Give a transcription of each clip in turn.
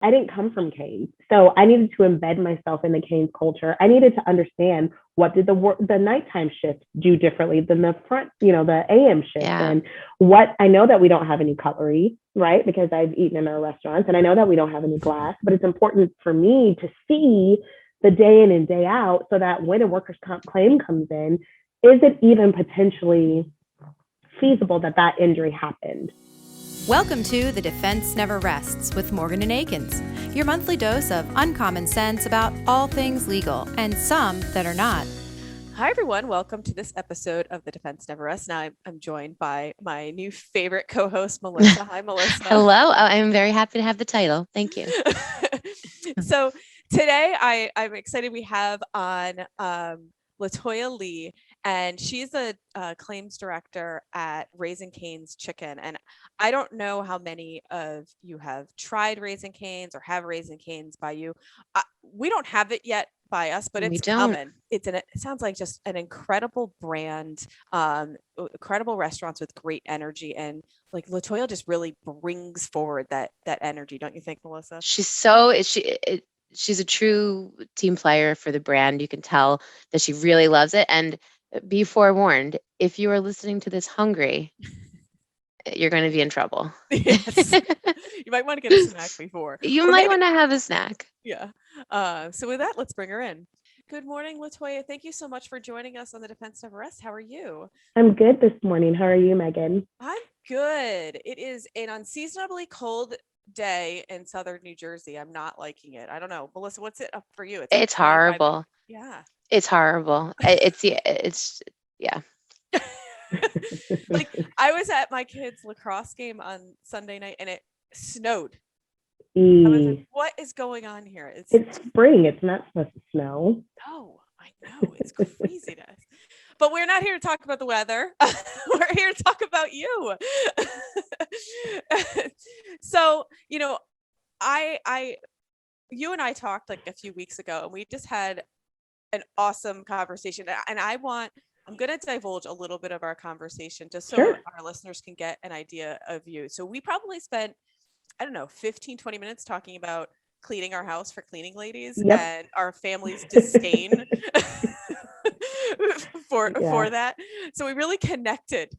I didn't come from Cane's. So I needed to embed myself in the Cane's culture. I needed to understand what did the nighttime shift do differently than the front, the AM shift. Yeah. And what I know that we don't have any cutlery, right? Because I've eaten in our restaurants, and I know that we don't have any glass, but it's important for me to see the day in and day out so that when a workers' comp claim comes in, is it even potentially feasible that that injury happened? Welcome to The Defense Never Rests with Morgan and Akins, your monthly dose of uncommon sense about all things legal and some that are not. Hi, everyone. Welcome to this episode of The Defense Never Rests. Now I'm joined by my new favorite co-host, Melissa. Hi, Melissa. Hello. I'm very happy to have the title. Thank you. So today I'm excited we have on LaToya Lee, and she's a claims director at Raising Cane's Chicken. And I don't know how many of you have tried Raising Cane's or have Raising Cane's by you. We don't have it yet by us, but it's coming. It sounds like just an incredible brand, incredible restaurants with great energy, and like LaToya just really brings forward that energy, don't you think, Melissa? She's a true team player for the brand. You can tell that she really loves it. And be forewarned, if you are listening to this hungry, you're going to be in trouble. Yes. You might want to get a snack before. You might want to have a snack. Yeah. So with that, let's bring her in. Good morning, LaToya. Thank you so much for joining us on the Defense Never Rests. How are you? I'm good this morning. How are you, Megan? I'm good. It is an unseasonably cold day in southern New Jersey. I'm not liking it. I don't know. Melissa, what's it up for you? It's horrible. Yeah. It's horrible. It's yeah. Like, I was at my kids' lacrosse game on Sunday night and it snowed. I was like, what is going on here? It's spring. It's not supposed to snow. No, I know. It's craziness. But we're not here to talk about the weather. We're here to talk about you. So, you and I talked like a few weeks ago, and we just had an awesome conversation. And I'm going to divulge a little bit of our conversation just so our listeners can get an idea of you. So we probably spent, 15-20 minutes talking about cleaning our house for cleaning ladies and our family's disdain for that. So we really connected.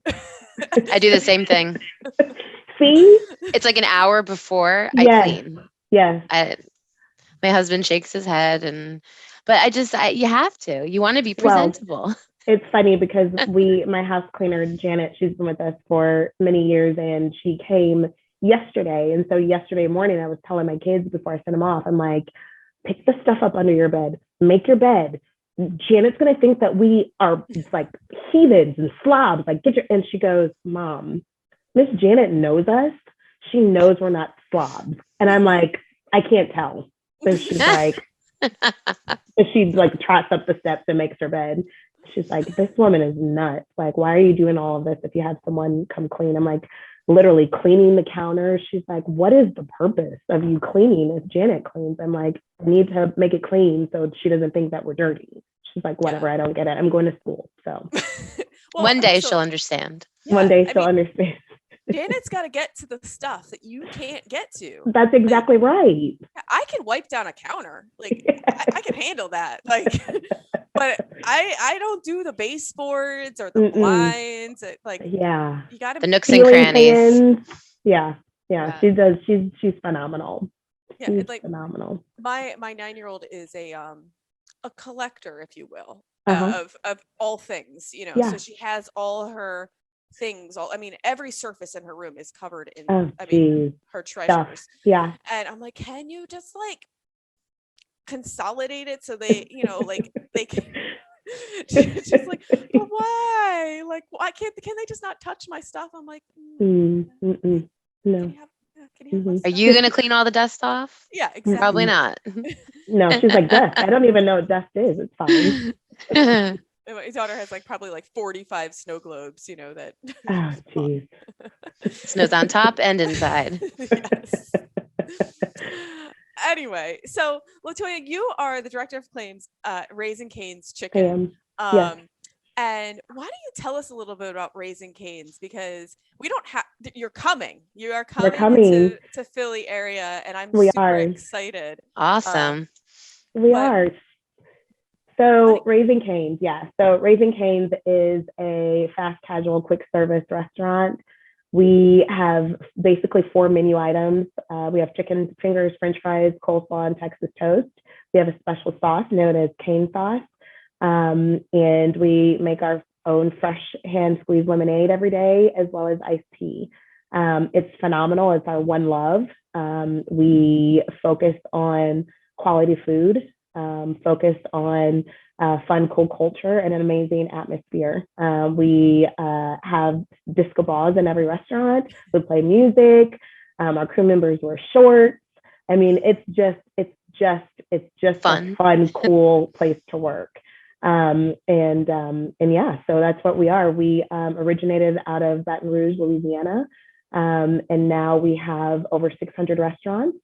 I do the same thing. See? It's like an hour before I clean. Yeah. My husband shakes his head, but you have to. You want to be presentable. Well, it's funny because my house cleaner, Janet, she's been with us for many years, and she came yesterday. And so yesterday morning, I was telling my kids before I sent them off, I'm like, pick the stuff up under your bed, make your bed. Janet's going to think that we are like heathens and slobs. Like, and she goes, Mom, Miss Janet knows us. She knows we're not slobs. And I'm like, I can't tell. So she's like, she like trots up the steps and makes her bed. She's like, this woman is nuts. Like, why are you doing all of this if you have someone come clean? I'm like, literally cleaning the counter. She's like, what is the purpose of you cleaning if Janet cleans? I'm like, I need to make it clean so she doesn't think that we're dirty. She's like, whatever, I don't get it. I'm going to school. So well, one day she'll understand. One day she'll understand. Janet's got to get to the stuff that you can't get to. That's exactly right. I can wipe down a counter. Like, I can handle that. Like, but I don't do the baseboards or the blinds. Like, you got to the nooks and crannies. Yeah. She does. She's phenomenal. Yeah, she's like phenomenal. My 9-year-old is a collector, if you will, of all things. So she has all her things. Every surface in her room is covered in her treasures. Stuff. Yeah. And I'm like, can you just like consolidate it so they, like they can. She's like, but why? Like, why can they just not touch my stuff? I'm like, no. Can you have Are you going to clean all the dust off? Yeah, exactly. Probably not. No, she's like, dust. I don't even know what dust is. It's fine. My daughter has probably 45 snow globes, that. Oh, geez. Snow's on top and inside. Yes. Anyway, so LaToya, you are the director of claims at Raising Cane's Chicken. Yes. And why don't you tell us a little bit about Raising Cane's, because we don't have, you are coming We're to Philly area, and I'm We super are. excited. Awesome. We but- are. So Raising Cane's, yeah. So Raising Cane's is a fast casual quick service restaurant. We have basically 4 menu items. We have chicken fingers, French fries, coleslaw, and Texas toast. We have a special sauce known as cane sauce. And we make our own fresh hand squeezed lemonade every day, as well as iced tea. It's phenomenal. It's our one love. We focus on quality food, focus on fun, cool culture, and an amazing atmosphere. We have disco balls in every restaurant. We play music. Our crew members wear shorts. I mean, it's just Fun. a fun, cool place to work. And yeah, so that's what we are. We originated out of Baton Rouge, Louisiana, and now we have over 600 restaurants,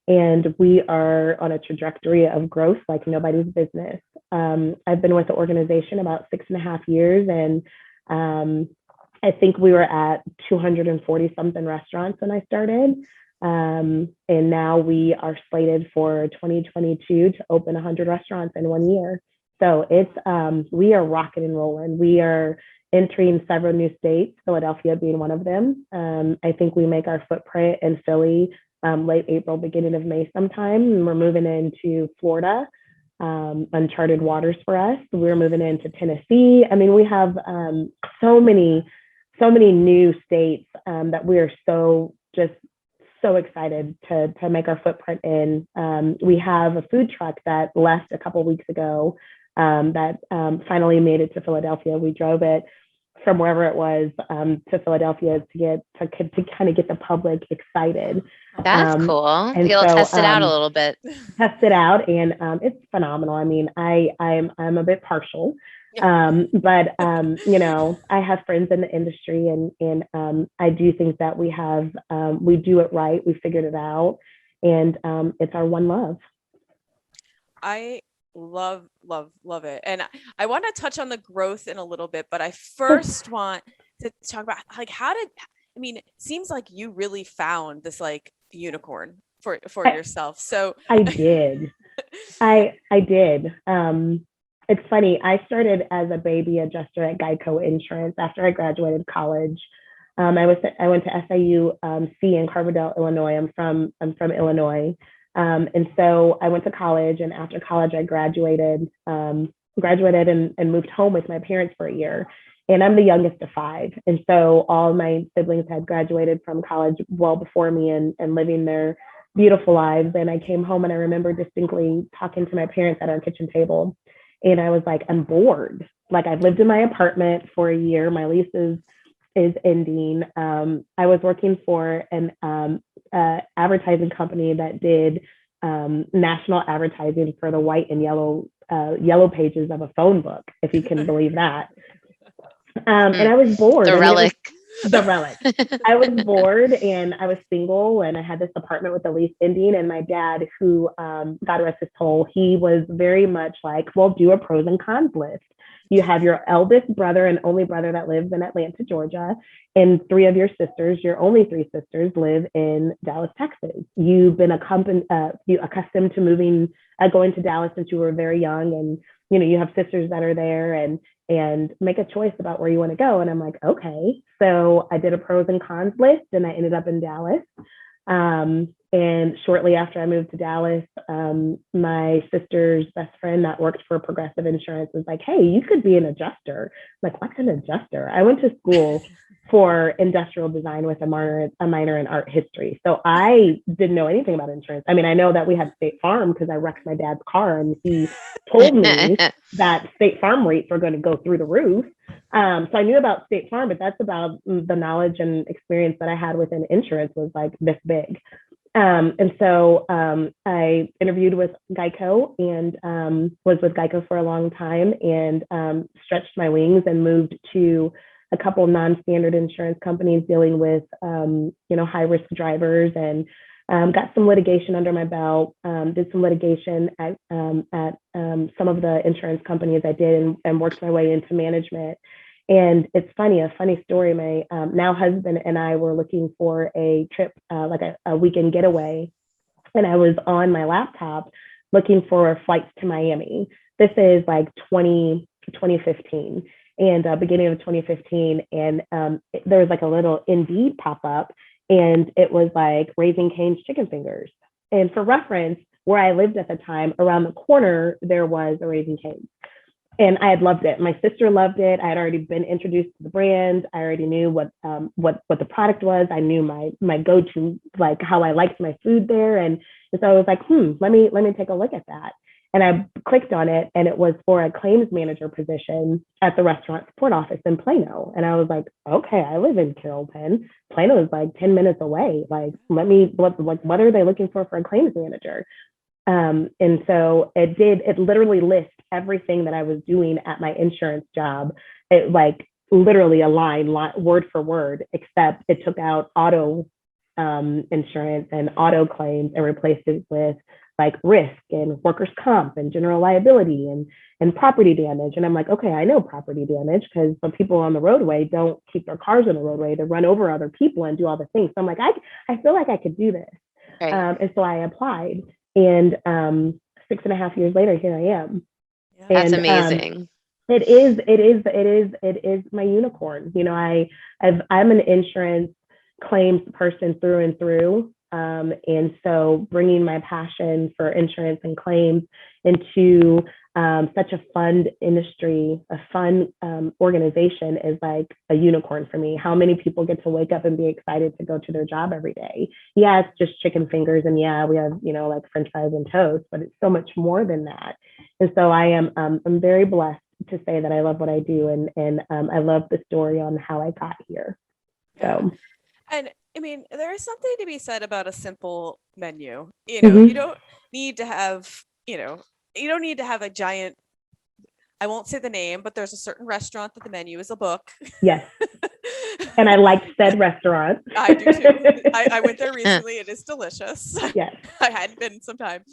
and we are on a trajectory of growth like nobody's business. I've been with the organization about 6.5 years, and I think we were at 240 something restaurants when I started. And now we are slated for 2022 to open 100 restaurants in 1 year. So it's we are rocking and rolling. We are entering several new states, Philadelphia being one of them. I think we make our footprint in Philly late April, beginning of May sometime. And we're moving into Florida, uncharted waters for us. We're moving into Tennessee. I mean, we have so many new states that we are so excited to make our footprint in. We have a food truck that left a couple weeks ago that finally made it to Philadelphia. We drove it from wherever it was to Philadelphia to kind of get the public excited. That's cool. and You'll so, test it out a little bit. Test it out, and it's phenomenal. I mean, I'm a bit partial, but you know, I have friends in the industry, and I do think that we do it right. We figured it out, and it's our one love. I love it. And I want to touch on the growth in a little bit, but I first want to talk about like it seems like you really found this like unicorn for yourself. So I did. I did. It's funny. I started as a baby adjuster at Geico Insurance after I graduated college. I went to SIU C in Carbondale, Illinois. I'm from Illinois. And so I went to college, and after college, I graduated and moved home with my parents for a year. And I'm the youngest of 5. And so all my siblings had graduated from college well before me and living their beautiful lives. And I came home, and I remember distinctly talking to my parents at our kitchen table. And I was like, I'm bored. Like, I've lived in my apartment for a year. My lease is ending. I was working for an advertising company that did national advertising for the white and yellow pages of a phone book, if you can believe that. And I was bored. The relic. I was bored, and I was single, and I had this apartment with the lease ending. And my dad, who God rest his soul, he was very much like, well, do a pros and cons list. You have your eldest brother and only brother that lives in Atlanta, Georgia, and 3 of your sisters, your only 3 sisters, live in Dallas, Texas. You've been accustomed to going to Dallas since you were very young, and you know you have sisters that are there, and make a choice about where you want to go. And I'm like, okay. So I did a pros and cons list, and I ended up in Dallas. And shortly after I moved to Dallas, my sister's best friend that worked for Progressive Insurance was like, hey, you could be an adjuster. I'm like, what's an adjuster? I went to school for industrial design with a minor in art history. So I didn't know anything about insurance. I mean, I know that we had State Farm because I wrecked my dad's car, and he told me that State Farm rates were going to go through the roof. So I knew about State Farm, but that's about the knowledge and experience that I had within insurance was like this big. And so I interviewed with Geico and was with Geico for a long time, and stretched my wings and moved to a couple non-standard insurance companies dealing with high risk drivers, and got some litigation under my belt, did some litigation at some of the insurance companies I did, and worked my way into management. And it's funny, a funny story. My now husband and I were looking for a trip, like a weekend getaway. And I was on my laptop looking for flights to Miami. This is like 2015 and beginning of 2015. And there was like a little Indeed pop up, and it was like Raising Cane's chicken fingers. And for reference, where I lived at the time, around the corner, there was a Raising Cane's. And I had loved it. My sister loved it. I had already been introduced to the brand. I already knew what the product was. I knew my go-to, like how I liked my food there. And so I was like, let me take a look at that. And I clicked on it, and it was for a claims manager position at the restaurant support office in Plano. And I was like, okay, I live in Carrollton. Plano is like 10 minutes away. Like, what are they looking for a claims manager? And so it literally lists everything that I was doing at my insurance job. It like literally a line word for word, except it took out auto insurance and auto claims and replaced it with like risk and workers' comp and general liability and property damage. And I'm like, okay, I know property damage, because the people on the roadway don't keep their cars on the roadway. They run over other people and do all the things. So I'm like, I feel like I could do this. Right. And so I applied. And 6.5 years later, here I am. Yeah. That's And, amazing. it is my unicorn. You know, I'm an insurance claims person through and through. And so bringing my passion for insurance and claims into such a fun industry, a fun organization is like a unicorn for me. How many people get to wake up and be excited to go to their job every day? Yeah, it's just chicken fingers, and yeah, we have, you know, like French fries and toast, but it's so much more than that. And so I'm very blessed to say that I love what I do, and I love the story on how I got here. So, and I mean, there is something to be said about a simple menu. You know, you don't need to have, you don't need to have a giant, I won't say the name, but there's a certain restaurant that the menu is a book. Yes. And I like said restaurant. I do too. I went there recently. It is delicious. Yes. I hadn't been in some time.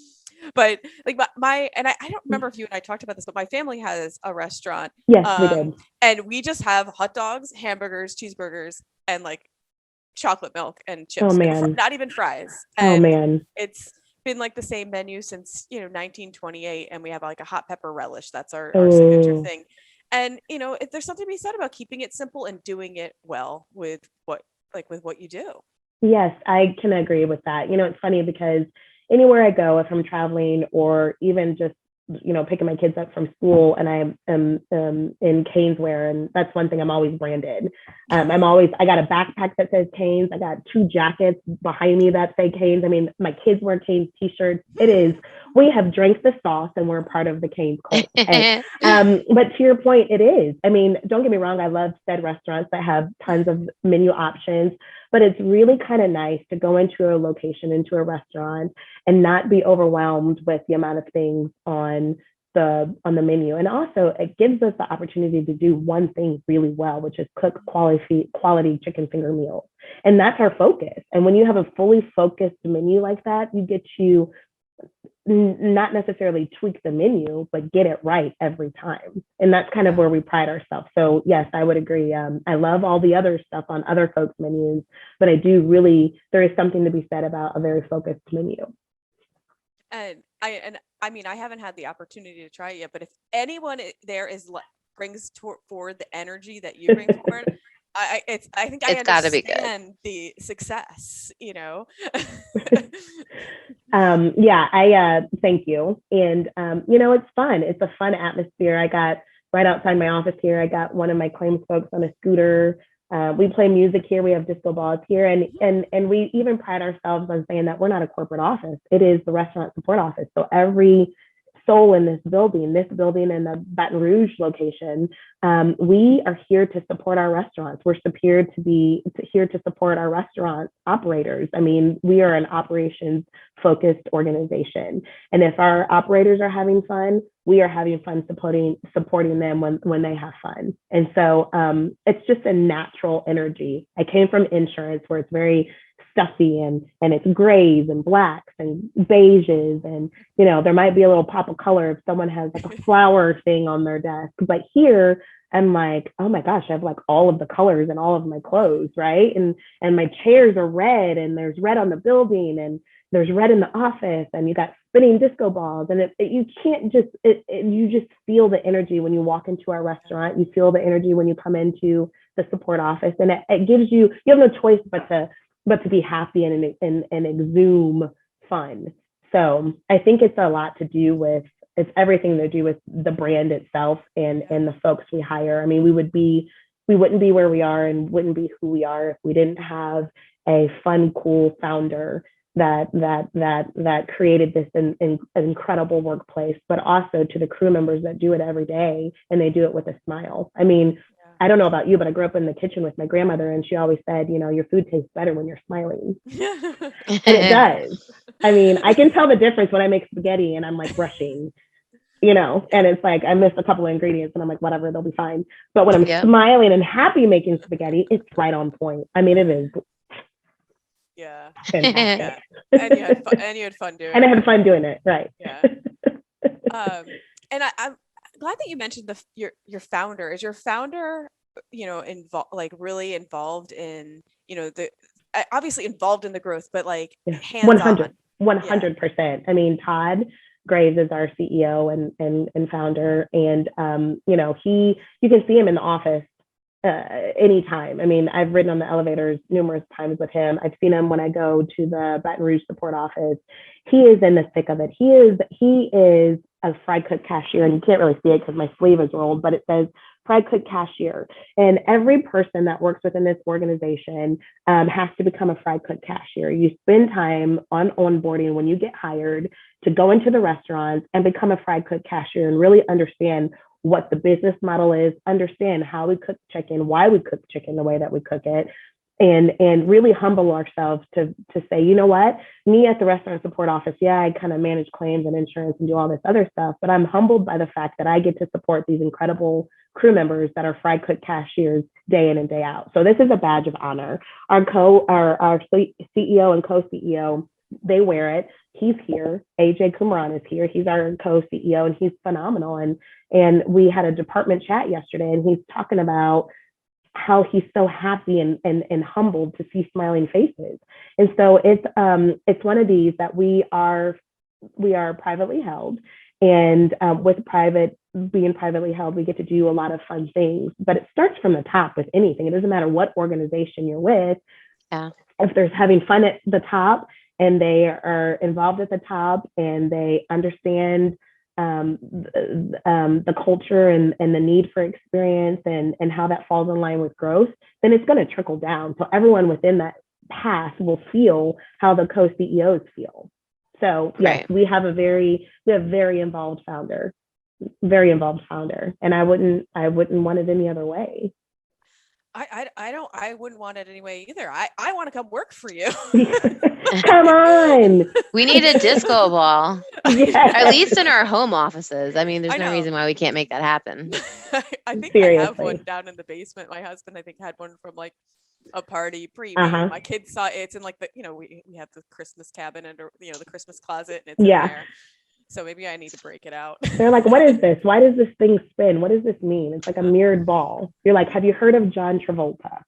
But like my and I don't remember if you and I talked about this, but my family has a restaurant. Yes, we did. And we just have hot dogs, hamburgers, cheeseburgers, and like chocolate milk and chips. Oh man. Not even fries. Oh And man. it's been like the same menu since 1928, and we have like a hot pepper relish. That's our Oh. signature thing. And if there's something to be said about keeping it simple and doing it well with what you do. Yes, I can agree with that. You know, it's funny because anywhere I go, if I'm traveling or even just, picking my kids up from school, and I am in Cane's wear, and that's one thing, I'm always branded. I got a backpack that says Cane's. I got 2 jackets behind me that say Cane's. I mean, my kids wear Cane's t-shirts. We have drank the sauce, and we're part of the Cane's cult. But to your point, it is. I mean, don't get me wrong. I love said restaurants that have tons of menu options, but it's really kind of nice to go into a location, into a restaurant, and not be overwhelmed with the amount of things on the menu. And also, it gives us the opportunity to do one thing really well, which is cook quality chicken finger meals. And that's our focus. And when you have a fully focused menu like that, you get to not necessarily tweak the menu, but get it right every time. And that's kind of where we pride ourselves. So yes, I would agree. I love all the other stuff on other folks' menus, but there is something to be said about a very focused menu. And I mean, I haven't had the opportunity to try it yet, but if anyone there brings forward the energy that you bring forward, I think I understand the success, I thank you. And it's fun. It's a fun atmosphere. I got right outside my office here, I got one of my claims folks on a scooter. We play music here. We have disco balls here, and we even pride ourselves on saying that we're not a corporate office. It is the restaurant support office. So every soul in this building and the Baton Rouge location, we are here to support our restaurants. We're here to support our restaurant operators. I mean, we are an operations focused organization. And if our operators are having fun, we are having fun supporting them when they have fun. And so it's just a natural energy. I came from insurance where it's very stuffy and it's grays and blacks and beiges, and there might be a little pop of color if someone has like a flower thing on their desk. But here I'm like, oh my gosh, I have like all of the colors in all of my clothes, right? And my chairs are red, and there's red on the building, and there's red in the office, and you got spinning disco balls, and you can't just you just feel the energy when you walk into our restaurant. You feel the energy when you come into the support office, and it gives you have no choice but to be happy and exude fun. So I think it's a lot to do with, it's everything to do with the brand itself and the folks we hire. I mean, we wouldn't be where we are and wouldn't be who we are if we didn't have a fun, cool founder that created this incredible workplace, but also to the crew members that do it every day, and they do it with a smile. I mean, I don't know about you, but I grew up in the kitchen with my grandmother, and she always said, your food tastes better when you're smiling. And it does. I mean, I can tell the difference when I make spaghetti and I'm like rushing, and it's like I missed a couple of ingredients and I'm like, whatever, they'll be fine. But when I'm smiling and happy making spaghetti, it's right on point. I mean, it is. Yeah. Fantastic. And you had fun doing it. And I had fun doing it. Right. Yeah. And I'm glad that you mentioned your founder. Is your founder, really involved in, obviously involved in the growth, but like hands-on? 100%. I mean, Todd Graves is our CEO and founder. And, you can see him in the office anytime. I mean, I've ridden on the elevators numerous times with him. I've seen him when I go to the Baton Rouge support office. He is in the thick of it. He is a fry cook cashier, and you can't really see it because my sleeve is rolled, but it says fry cook cashier. And every person that works within this organization has to become a fry cook cashier. You spend time on onboarding when you get hired to go into the restaurants and become a fry cook cashier and really understand what the business model is, understand how we cook chicken, why we cook chicken the way that we cook it, and really humble ourselves to say, you know what, me at the restaurant support office, I kind of manage claims and insurance and do all this other stuff, but I'm humbled by the fact that I get to support these incredible crew members that are fry cook cashiers day in and day out. So this is a badge of honor. Our CEO and co-CEO, they wear it. He's here. AJ Kumran is here. He's our co-CEO, and he's phenomenal. And we had a department chat yesterday, and he's talking about how he's so happy and humbled to see smiling faces. And so it's one of these that we are privately held, and with being privately held, we get to do a lot of fun things. But it starts from the top with anything. It doesn't matter what organization you're with. Yeah. If there's having fun at the top, and they are involved at the top, and they understand the culture and the need for experience and how that falls in line with growth, then it's going to trickle down. So everyone within that path will feel how the co-CEOs feel. So yes, we have very involved founder, and I wouldn't want it any other way. I wouldn't want it anyway either. I want to come work for you. Come on. We need a disco ball. Yes. At least in our home offices. I mean, there's no reason why we can't make that happen. I think Seriously. I have one down in the basement. My husband, I think, had one from like a party pre-made. My kids saw it. It's in like the, we have the Christmas cabin under, the Christmas closet, and it's in there. So maybe I need to break it out. They're like, what is this? Why does this thing spin? What does this mean? It's like a mirrored ball. You're like, have you heard of John Travolta?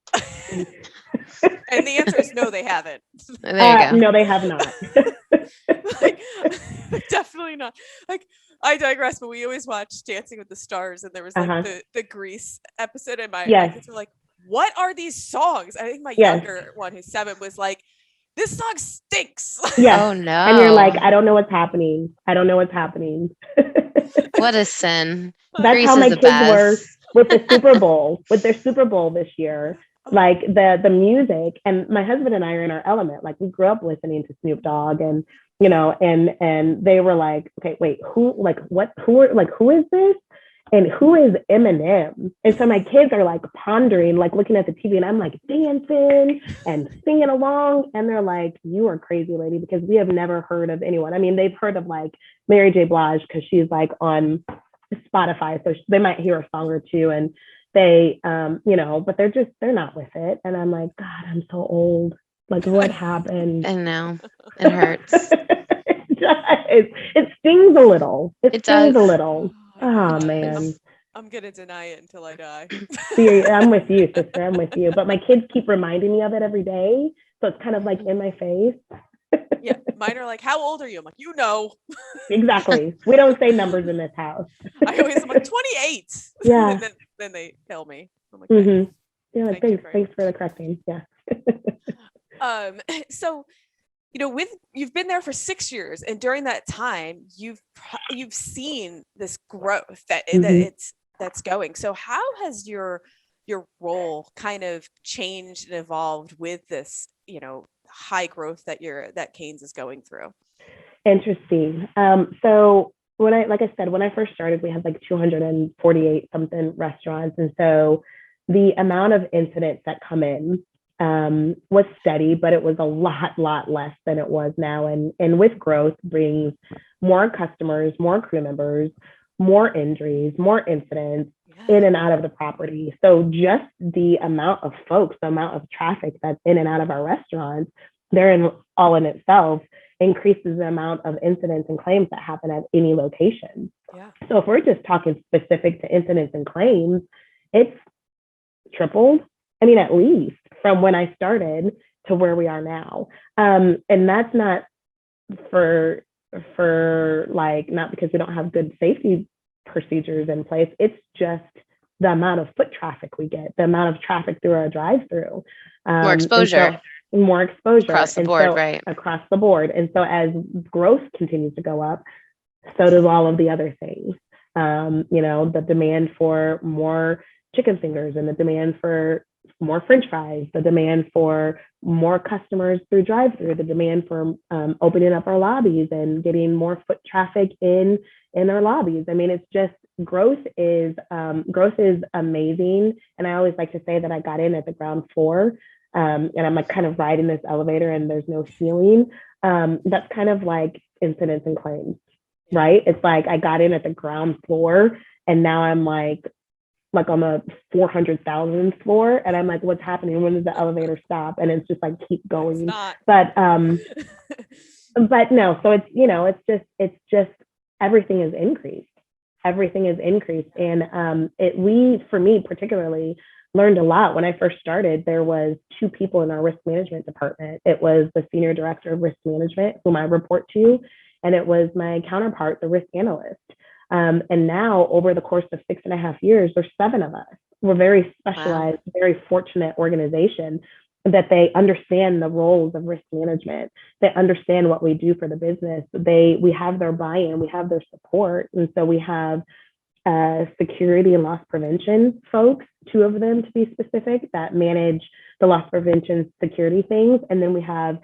And the answer is no, they haven't. There you go. No, they have not. Like, definitely not. Like, I digress, but we always watch Dancing with the Stars, and there was like the Grease episode, and my kids were like, what are these songs? I think my younger one, who's 7, was like, this song stinks. Yeah. Oh no. And you're like, I don't know what's happening. What a sin. That's Grease how my is the kids best. were with the Super Bowl, with their Super Bowl this year. Like the music, and my husband and I are in our element. Like, we grew up listening to Snoop Dogg, and and they were like, okay, wait, who is this? And who is Eminem? And so my kids are like pondering, like looking at the TV, and I'm like dancing and singing along. And they're like, you are crazy, lady, because we have never heard of anyone. I mean, they've heard of like Mary J. Blige because she's like on Spotify. So they might hear a song or two, and they, but they're not with it. And I'm like, God, I'm so old. Like, what happened? I know. It hurts. It stings a little. It stings does. a little. Oh, It man. does. I'm gonna deny it until I die. See, I'm with you, sister. I'm with you. But my kids keep reminding me of it every day. So it's kind of like in my face. Yeah, mine are like, "How old are you?" I'm like, "You know." Exactly. We don't say numbers in this house. I always am like 28. Yeah. And then they tell me. I'm like, "Thanks." Mm-hmm. Yeah, Thank you thanks for the correcting. Yeah. So you've been there for 6 years, and during that time, you've seen this growth that's going. So how has your role kind of changed and evolved with this, high growth that Canes is going through? Interesting. So when I first started, we had like 248 something restaurants. And so the amount of incidents that come in was steady, but it was a lot less than it was now. And with growth brings more customers, more crew members, more injuries, more incidents in and out of the property. So just the amount of folks, the amount of traffic that's in and out of our restaurants, all in itself increases the amount of incidents and claims that happen at any location. Yeah. So if we're just talking specific to incidents and claims, it's tripled. I mean, at least from when I started to where we are now. And that's not for like, not because we don't have good safety procedures in place. It's just the amount of foot traffic we get, the amount of traffic through our drive-through. More exposure. More exposure across the board, right? Across the board. And so as growth continues to go up, so does all of the other things. The demand for more chicken fingers and the demand for more French fries, the demand for more customers through drive-through, the demand for opening up our lobbies and getting more foot traffic in our lobbies. I mean, it's just growth is amazing. And I always like to say that I got in at the ground floor. And I'm like kind of riding this elevator and there's no ceiling. That's kind of like incidents and claims, right? It's like I got in at the ground floor and now I'm like on the 400,000th floor, and I'm like, what's happening? When does the elevator stop? And it's just like keep going. But no, so it's just everything is increased. Everything is increased, and we, for me particularly, learned a lot. When I first started, there was 2 people in our risk management department. It was the senior director of risk management, whom I report to, and it was my counterpart, the risk analyst. And now, over the course of 6.5 years, there's 7 of us. We're very specialized, very fortunate organization that they understand the roles of risk management. They understand what we do for the business. We have their buy-in, we have their support. And so we have security and loss prevention folks, 2 of them to be specific, that manage the loss prevention security things. And then we have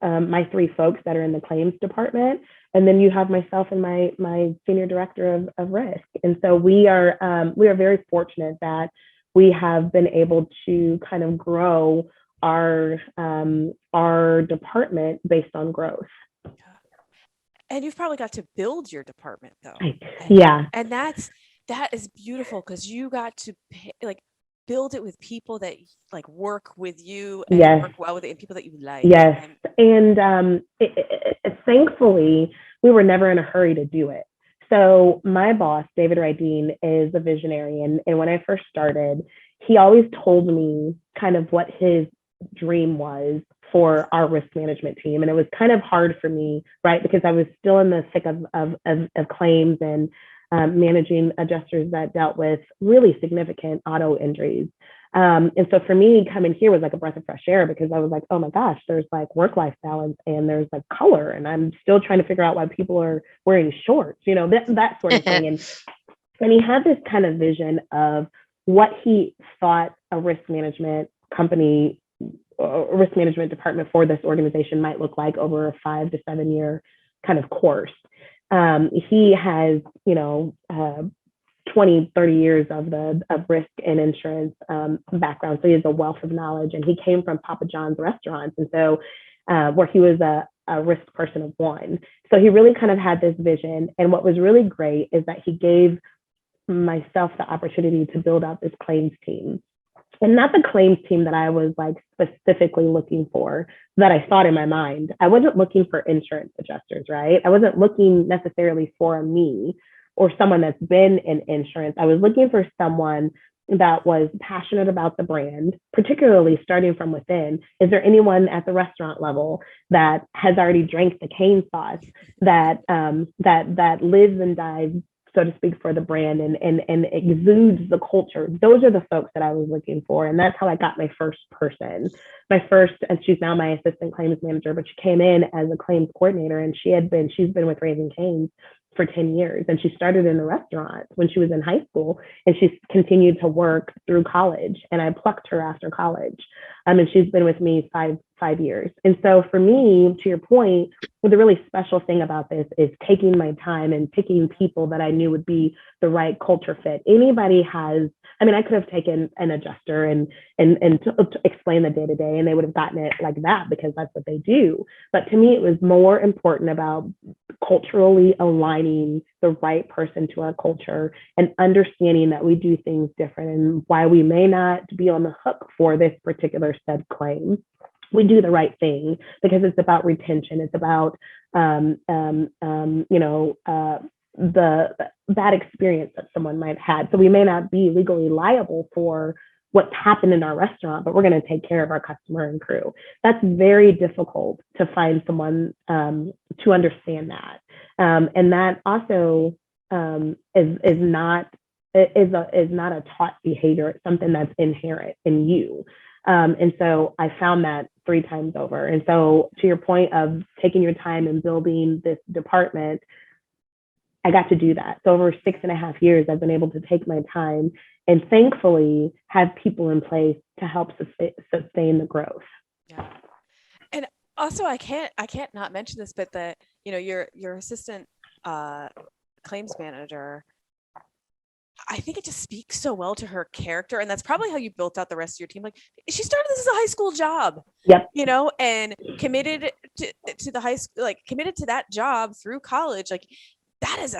my 3 folks that are in the claims department. And then you have myself and my senior director of risk. And so we are very fortunate that we have been able to kind of grow our department based on growth. And you've probably got to build your department though. And that is beautiful because you got to build it with people that like work with you and work well with it, and people that you like. Yes. And thankfully, we were never in a hurry to do it. So my boss, David Rydeen, is a visionary. And when I first started, he always told me kind of what his dream was for our risk management team. And it was kind of hard for me, right? Because I was still in the thick of claims and managing adjusters that dealt with really significant auto injuries. And so for me, coming here was like a breath of fresh air, because I was like, oh my gosh, there's like work-life balance and there's like color, and I'm still trying to figure out why people are wearing shorts, that sort of thing. And he had this kind of vision of what he thought a risk management company, or risk management department for this organization might look like over a 5 to 7 year kind of course. He has, 20, 30 years of risk and insurance background. So he has a wealth of knowledge, and he came from Papa John's restaurants. And so where he was a risk person of one. So he really kind of had this vision. And what was really great is that he gave myself the opportunity to build out this claims team. and not the claims team that I was like specifically looking for, that I thought in my mind. I wasn't looking for insurance adjusters, right? I wasn't looking necessarily for me or someone that's been in insurance. I was looking for someone that was passionate about the brand, particularly starting from within. Is there anyone at the restaurant level that has already drank the cane sauce, that that lives and dies, so to speak, for the brand, and exudes the culture? Those are the folks that I was looking for. And that's how I got my first person. And she's now my assistant claims manager, but she came in as a claims coordinator, and she's been with Raising Cane's for 10 years. And she started in a restaurant when she was in high school, and she's continued to work through college. And I plucked her after college. And she's been with me five years. And so for me, to your point, the really special thing about this is taking my time and picking people that I knew would be the right culture fit. I could have taken an adjuster and to explain the day to day, and they would have gotten it like that because that's what they do. But to me, it was more important about culturally aligning the right person to our culture and understanding that we do things different, and why we may not be on the hook for this particular said claim. We do the right thing because it's about retention. It's about the bad experience that someone might have had. So we may not be legally liable for what's happened in our restaurant, but we're going to take care of our customer and crew. That's very difficult to find someone to understand that, and that also is not a taught behavior. It's something that's inherent in you. And so I found that 3 times over. And so to your point of taking your time and building this department, I got to do that. So over 6.5 years, I've been able to take my time and thankfully have people in place to help sustain the growth. Yeah. And also I can't not mention this, but that, your assistant claims manager, I think it just speaks so well to her character. And that's probably how you built out the rest of your team. Like, she started this as a high school job, yep. And committed to the high school, like committed to that job through college. Like, that is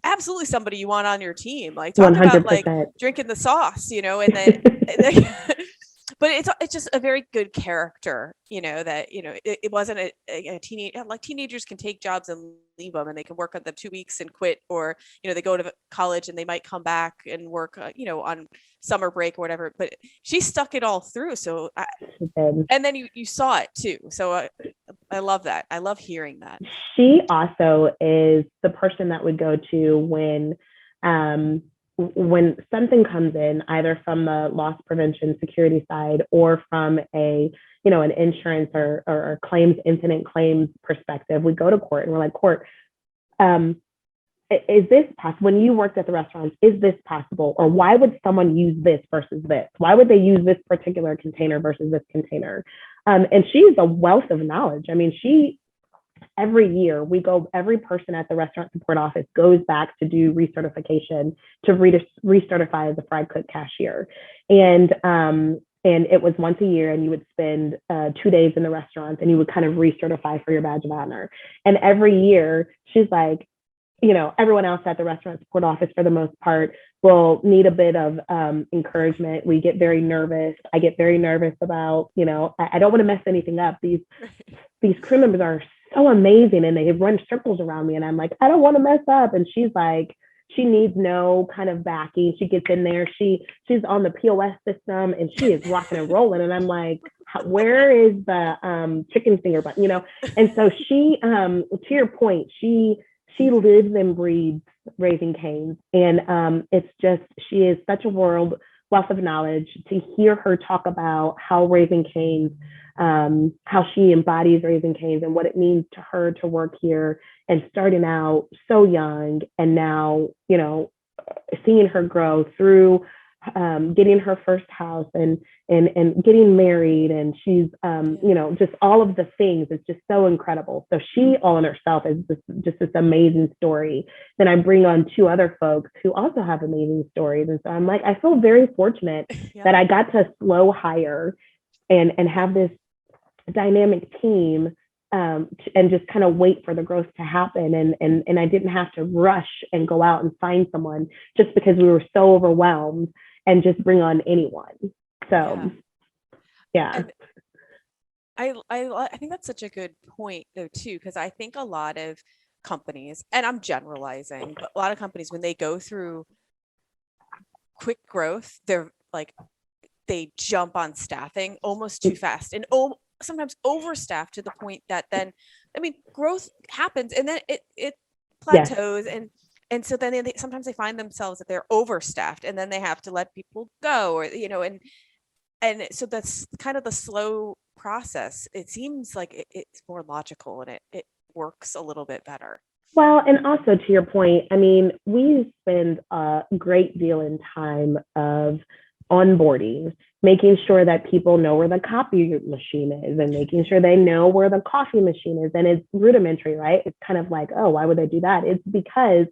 absolutely somebody you want on your team. Like, talk 100%. about like drinking the sauce, and then, but it's just a very good character, that, it wasn't a teenage, like teenagers can take jobs and leave them, and they can work on them 2 weeks and quit, or, they go to college and they might come back and work, on summer break or whatever, but she stuck it all through. So, and then you saw it too. So I love that. I love hearing that. She also is the person that would go to when something comes in, either from the loss prevention security side or from an insurance or incident claims perspective. We go to court and we're like, court, is this possible? When you worked at the restaurants, is this possible? Or why would someone use this versus this? Why would they use this particular container versus this container? And she's a wealth of knowledge. Every year every person at the restaurant support office goes back to do recertification to recertify as a fried cook cashier. And it was once a year, and you would spend 2 days in the restaurant, and you would kind of recertify for your badge of honor. And every year she's like, everyone else at the restaurant support office, for the most part, will need a bit of encouragement. We get very nervous. I get very nervous about, I don't want to mess anything up. These crew members are so amazing, and they run circles around me, and I'm like, I don't want to mess up. And she's like, she needs no kind of backing. She gets in there. She's on the POS system, and she is rocking and rolling. And I'm like, where is the chicken finger button? And so she, to your point, she lives and breathes Raising Cane's. And it's just, she is such a wealth of knowledge. To hear her talk about how Raising Cane's, how she embodies Raising Cane's and what it means to her to work here, and starting out so young, and now, seeing her grow through getting her first house and getting married, and she's just all of the things. It's just so incredible. So she all in herself is just this amazing story. Then I bring on 2 other folks who also have amazing stories, and so I'm like, I feel very fortunate that I got to slow hire and have this dynamic team, and just kind of wait for the growth to happen. And I didn't have to rush and go out and find someone just because we were so overwhelmed. and just bring on anyone. So yeah. And I think that's such a good point though too, because I think a lot of companies, and I'm generalizing, but a lot of companies, when they go through quick growth, they're like, they jump on staffing almost too fast and sometimes overstaffed to the point that then, I mean, growth happens and then it plateaus. And so then sometimes they find themselves that they're overstaffed and then they have to let people go, or, and so that's kind of the slow process. It seems like it's more logical and it works a little bit better. Well, and also to your point, I mean, we spend a great deal in time of onboarding, making sure that people know where the copy machine is and making sure they know where the coffee machine is. And it's rudimentary, right? It's kind of like, oh, why would they do that? It's because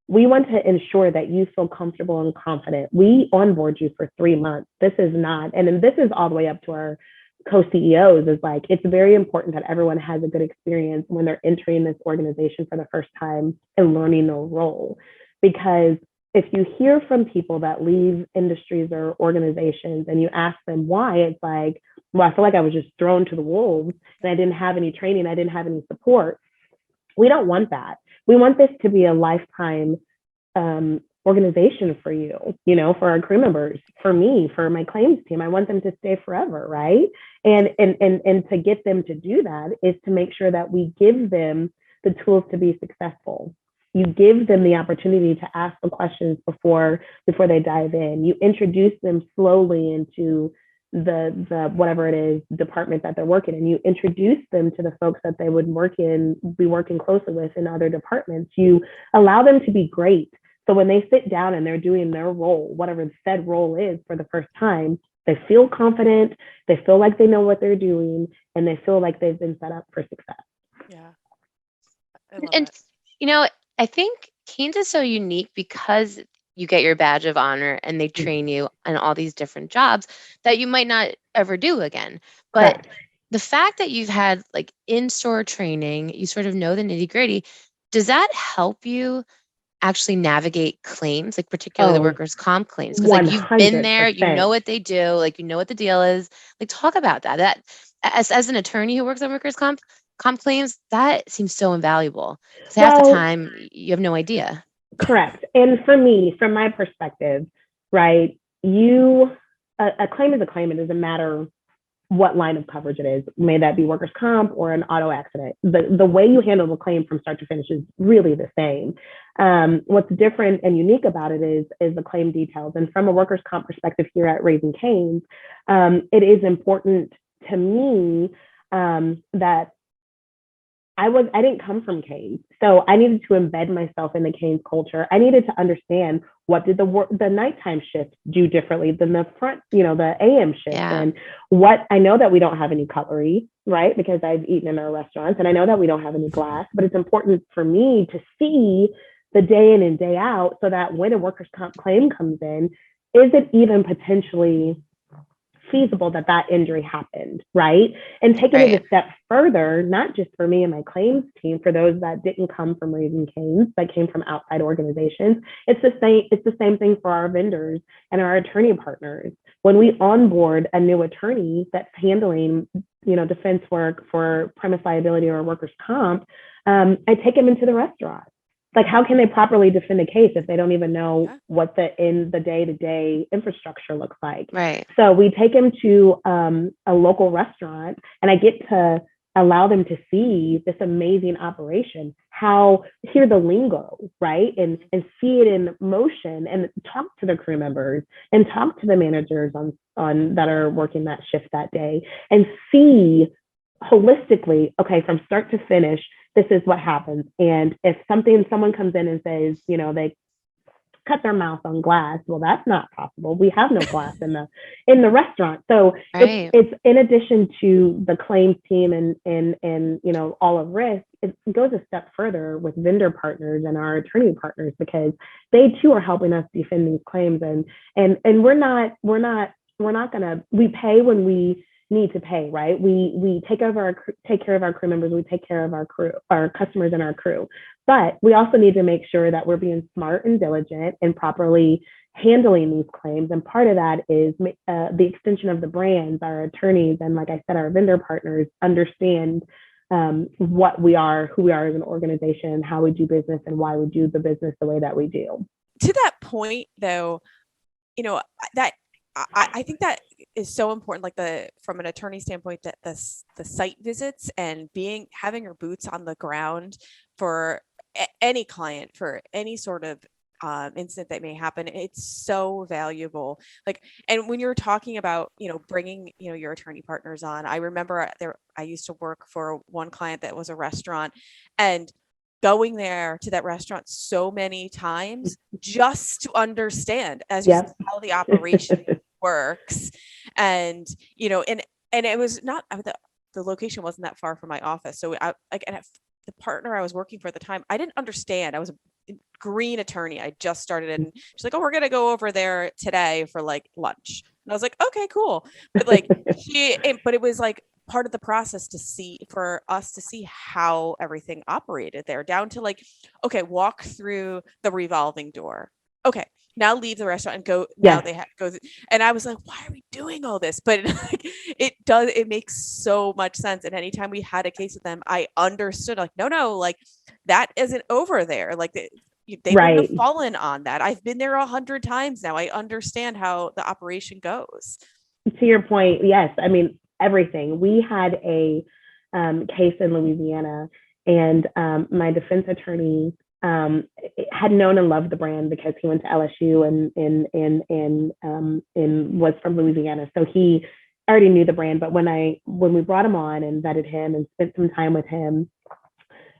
we want to ensure that you feel comfortable and confident. We onboard you for 3 months. This is not, and then this is all the way up to our co-CEOs, is like, it's very important that everyone has a good experience when they're entering this organization for the first time and learning their role. Because if you hear from people that leave industries or organizations and you ask them why, it's like, well, I feel like I was just thrown to the wolves and I didn't have any training, I didn't have any support. We don't want that. We want this to be a lifetime organization for you, for our crew members, for me, for my claims team. I want them to stay forever, right? And to get them to do that is to make sure that we give them the tools to be successful. You give them the opportunity to ask the questions before they dive in. You introduce them slowly into the whatever it is department that they're working in. You introduce them to the folks that they would be working closely with in other departments. You allow them to be great. So when they sit down and they're doing their role, whatever the said role is for the first time, they feel confident, they feel like they know what they're doing, and they feel like they've been set up for success. Yeah. And I think Canes is so unique because you get your badge of honor and they train you on all these different jobs that you might not ever do again. But Correct. The fact that you've had like in-store training, you sort of know the nitty-gritty, does that help you actually navigate claims, like particularly the workers' comp claims? Because like you've been there, you know what they do, like you know what the deal is. Like talk about that. That as an attorney who works on workers' comp claims, that seems so invaluable. Because half the time you have no idea. Correct. And for me, from my perspective, right, a claim is a claim. It doesn't matter what line of coverage it is, may that be workers' comp or an auto accident. The way you handle the claim from start to finish is really the same. What's different and unique about it is the claim details. And from a workers' comp perspective here at Raising Cane's, it is important to me that I didn't come from Cane's. So I needed to embed myself in the Cane's culture. I needed to understand what did the nighttime shift do differently than the front, the AM shift. Yeah. And what I know that we don't have any cutlery, right? Because I've eaten in our restaurants and I know that we don't have any glass, but it's important for me to see the day in and day out so that when a workers' comp claim comes in, is it even potentially feasible that injury happened, right? And taking it a step further, not just for me and my claims team, for those that didn't come from Raising Cane's, that came from outside organizations, it's the same thing for our vendors and our attorney partners. When we onboard a new attorney that's handling, defense work for premise liability or workers' comp, I take them into the restaurant. Like, how can they properly defend a case if they don't even know what the day-to-day infrastructure looks like? Right. So we take them to a local restaurant, and I get to allow them to see this amazing operation, hear the lingo, right? And see it in motion and talk to the crew members and talk to the managers on that are working that shift that day and see holistically, okay, from start to finish, this is what happens. And if someone comes in and says, they cut their mouth on glass, well, that's not possible. We have no glass in the restaurant. So it's in addition to the claims team and all of risk, it goes a step further with vendor partners and our attorney partners, because they too are helping us defend these claims. And we're not gonna, we pay when we need to pay, right? We take care of our crew members, we take care of our customers and our crew, but we also need to make sure that we're being smart and diligent and properly handling these claims. And part of that is the extension of the brands. Our attorneys and, like I said, our vendor partners understand what we are, who we are as an organization, how we do business, and why we do the business the way that we do. To that point, though, that I think that is so important, like from an attorney standpoint, that the site visits and having your boots on the ground for any client, for any sort of incident that may happen. It's so valuable. And when you're talking about, bringing, your attorney partners on, I remember I used to work for one client that was a restaurant, and going there to that restaurant so many times just to understand how the operation works. And, and it was not, the location wasn't that far from my office. So the partner I was working for at the time, I didn't understand. I was a green attorney. I just started, and she's like, "Oh, we're going to go over there today for lunch." And I was like, "Okay, cool." But but it was part of the process for us to see how everything operated there, down to okay, walk through the revolving door. Okay, now leave the restaurant and go. Yeah. Now they have to go. And I was like, why are we doing all this? But it makes so much sense. And anytime we had a case with them, I understood no, that isn't over there. They Right. wouldn't have fallen on that. I've been there 100 times now. I understand how the operation goes. To your point, yes. I mean, everything. We had a case in Louisiana, and my defense attorney had known and loved the brand because he went to LSU and was from Louisiana. So he already knew the brand. But when we brought him on and vetted him and spent some time with him,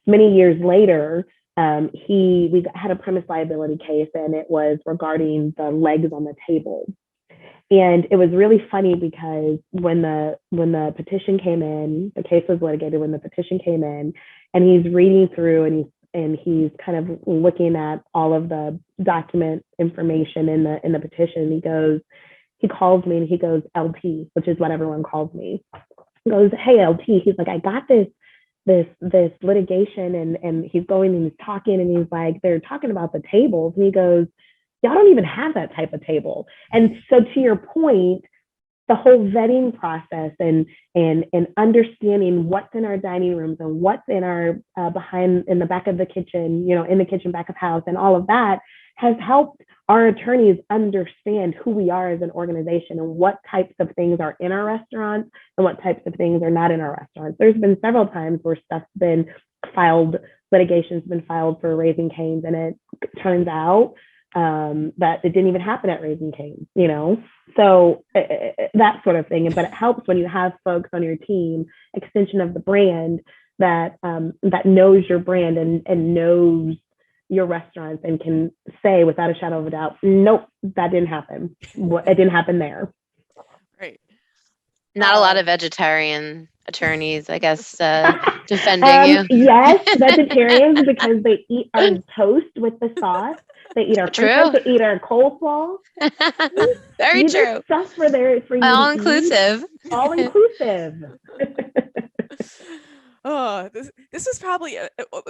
many years later, we had a premise liability case, and it was regarding the legs on the table. And it was really funny because when the petition came in, the case was litigated when the petition came in, and he's reading through and he's kind of looking at all of the document information in the petition. He calls me and he goes, "LT," which is what everyone calls me. He goes, "Hey, LT." He's like, "I got this litigation," and he's going and he's talking, and he's like, "They're talking about the tables," and he goes, "Y'all don't even have that type of table." And so, to your point, the whole vetting process and understanding what's in our dining rooms and what's in our in the back of the kitchen, in the kitchen, back of house, and all of that has helped our attorneys understand who we are as an organization and what types of things are in our restaurants and what types of things are not in our restaurants. There's been several times where litigation's been filed for Raising Cane's, and it turns out that it didn't even happen at Raising Cane's, so that sort of thing. But it helps when you have folks on your team, extension of the brand, that knows your brand and knows your restaurants and can say without a shadow of a doubt, "Nope, that didn't happen. It didn't happen there." Right. Not a lot of vegetarian attorneys, I guess, defending you. Yes, vegetarians, because they eat our toast with the sauce. They eat our french fries, they eat our coleslaw. Very true. Stuff for you. All inclusive. All inclusive. Oh, this is probably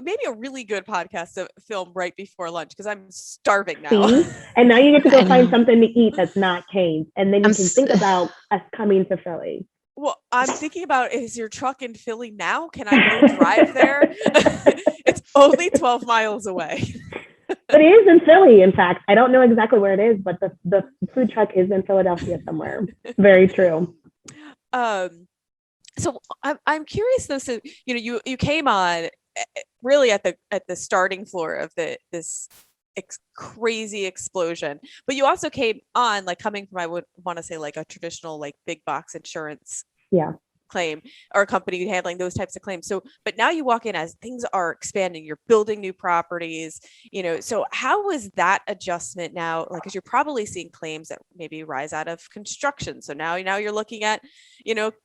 maybe a really good podcast to film right before lunch, because I'm starving now. See? And now you get to go find something to eat that's not Cane's, and then you can think about us coming to Philly. Well, I'm thinking about, is your truck in Philly now? Can I go drive there? It's only 12 miles away. It is in Philly, in fact. I don't know exactly where it is, but the food truck is in Philadelphia somewhere. Very true. So I'm curious though. So you came on really at the starting floor of this crazy explosion, but you also came on coming from, I would want to say, a traditional big box insurance claim, or a company handling those types of claims. So, but now you walk in as things are expanding, you're building new properties, so how was that adjustment now? Because you're probably seeing claims that maybe rise out of construction. So now you're looking at,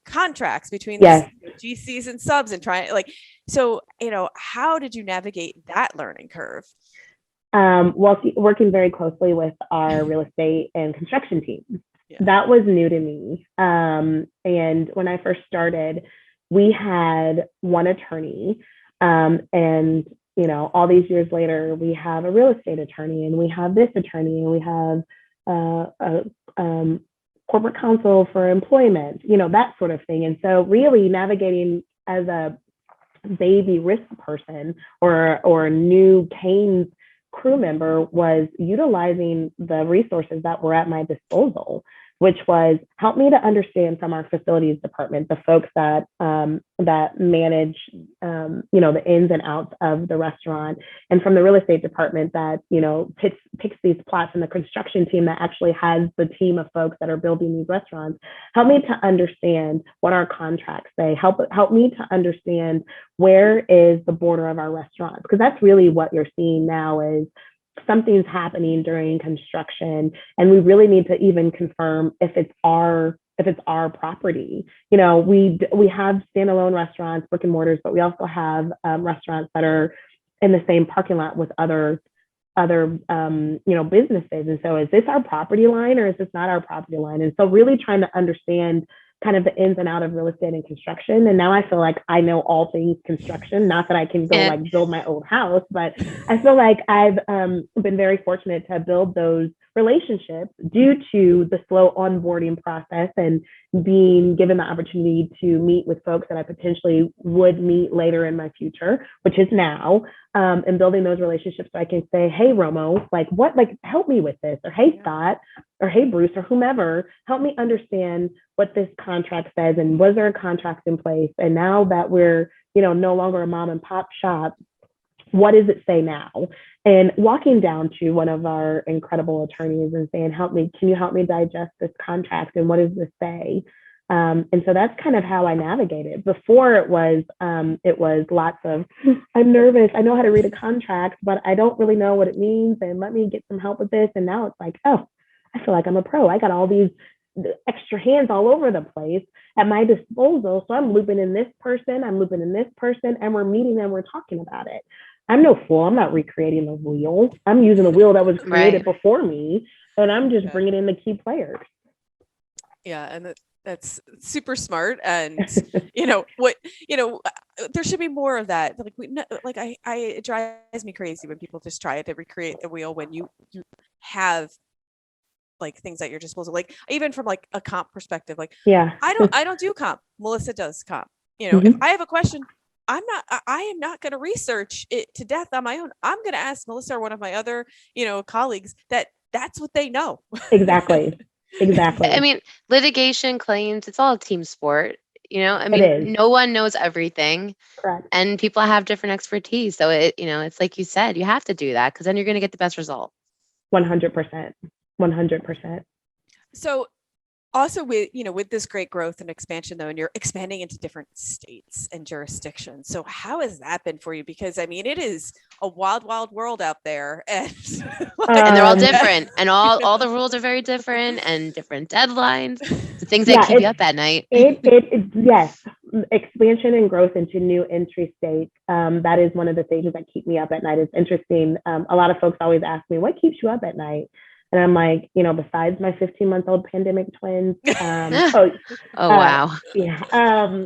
contracts between GCs and subs and trying so, how did you navigate that learning curve? Well, working very closely with our real estate and construction team. That was new to me. And when I first started, we had one attorney. And, all these years later, we have a real estate attorney and we have this attorney and we have a corporate counsel for employment, that sort of thing. And so really navigating as a baby risk person or new Canes crew member was utilizing the resources that were at my disposal, which was help me to understand from our facilities department, the folks that manage the ins and outs of the restaurant, and from the real estate department that picks these plots, and the construction team that actually has the team of folks that are building these restaurants. Help me to understand what our contracts say. Help me to understand where is the border of our restaurants, because that's really what you're seeing now is something's happening during construction, and we really need to even confirm if it's our property. We have standalone restaurants, brick and mortars, but we also have restaurants that are in the same parking lot with other businesses. And so is this our property line or is this not our property line? And so really trying to understand kind of the ins and out of real estate and construction. And now I feel like I know all things construction, not that I can go build my old house, but I feel like I've been very fortunate to build those relationships due to the slow onboarding process and being given the opportunity to meet with folks that I potentially would meet later in my future, which is now, and building those relationships so I can say, hey, Romo, help me with this, or hey, Scott, or hey, Bruce, or whomever, help me understand what this contract says, and was there a contract in place? And now that we're, no longer a mom and pop shop, what does it say now? And walking down to one of our incredible attorneys and saying, can you help me digest this contract? And what does this say? And so that's kind of how I navigated. Before it was lots of, I'm nervous. I know how to read a contract, but I don't really know what it means. And let me get some help with this. And now it's like, oh, I feel like I'm a pro. I got all these extra hands all over the place at my disposal. So I'm looping in this person, and we're meeting and we're talking about it. I'm no fool. I'm not recreating the wheel. I'm using the wheel that was created before me, and I'm just bringing in the key players. Yeah, and that's super smart. And there should be more of that. It drives me crazy when people just try to recreate the wheel when you have things at your disposal. Even from a comp perspective, I don't do comp. Melissa does comp. If I have a question, I am not going to research it to death on my own. I'm going to ask Melissa or one of my other, colleagues that's what they know. Exactly. I mean, litigation claims, it's all a team sport. No one knows everything. Correct. And people have different expertise. So it's like you said, you have to do that because then you're going to get the best result. 100%. 100%. So also with this great growth and expansion though, and you're expanding into different states and jurisdictions. So how has that been for you? Because it is a wild, wild world out there, and and they're all different, and all the rules are very different, and different deadlines, the things that keep you up at night. Yes, expansion and growth into new entry states. That is one of the stages that keep me up at night. It's interesting. A lot of folks always ask me, what keeps you up at night? And I'm like, besides my 15-month-old pandemic twins. Wow. Yeah.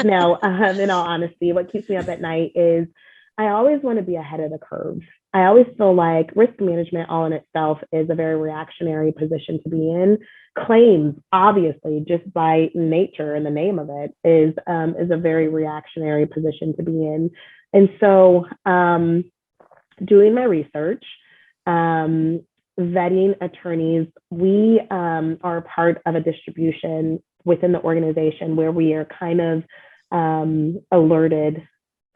No, in all honesty, what keeps me up at night is I always want to be ahead of the curve. I always feel like risk management all in itself is a very reactionary position to be in. Claims, obviously, just by nature and the name of it, is a very reactionary position to be in. And so doing my research, vetting attorneys, we are part of a distribution within the organization where we are kind of alerted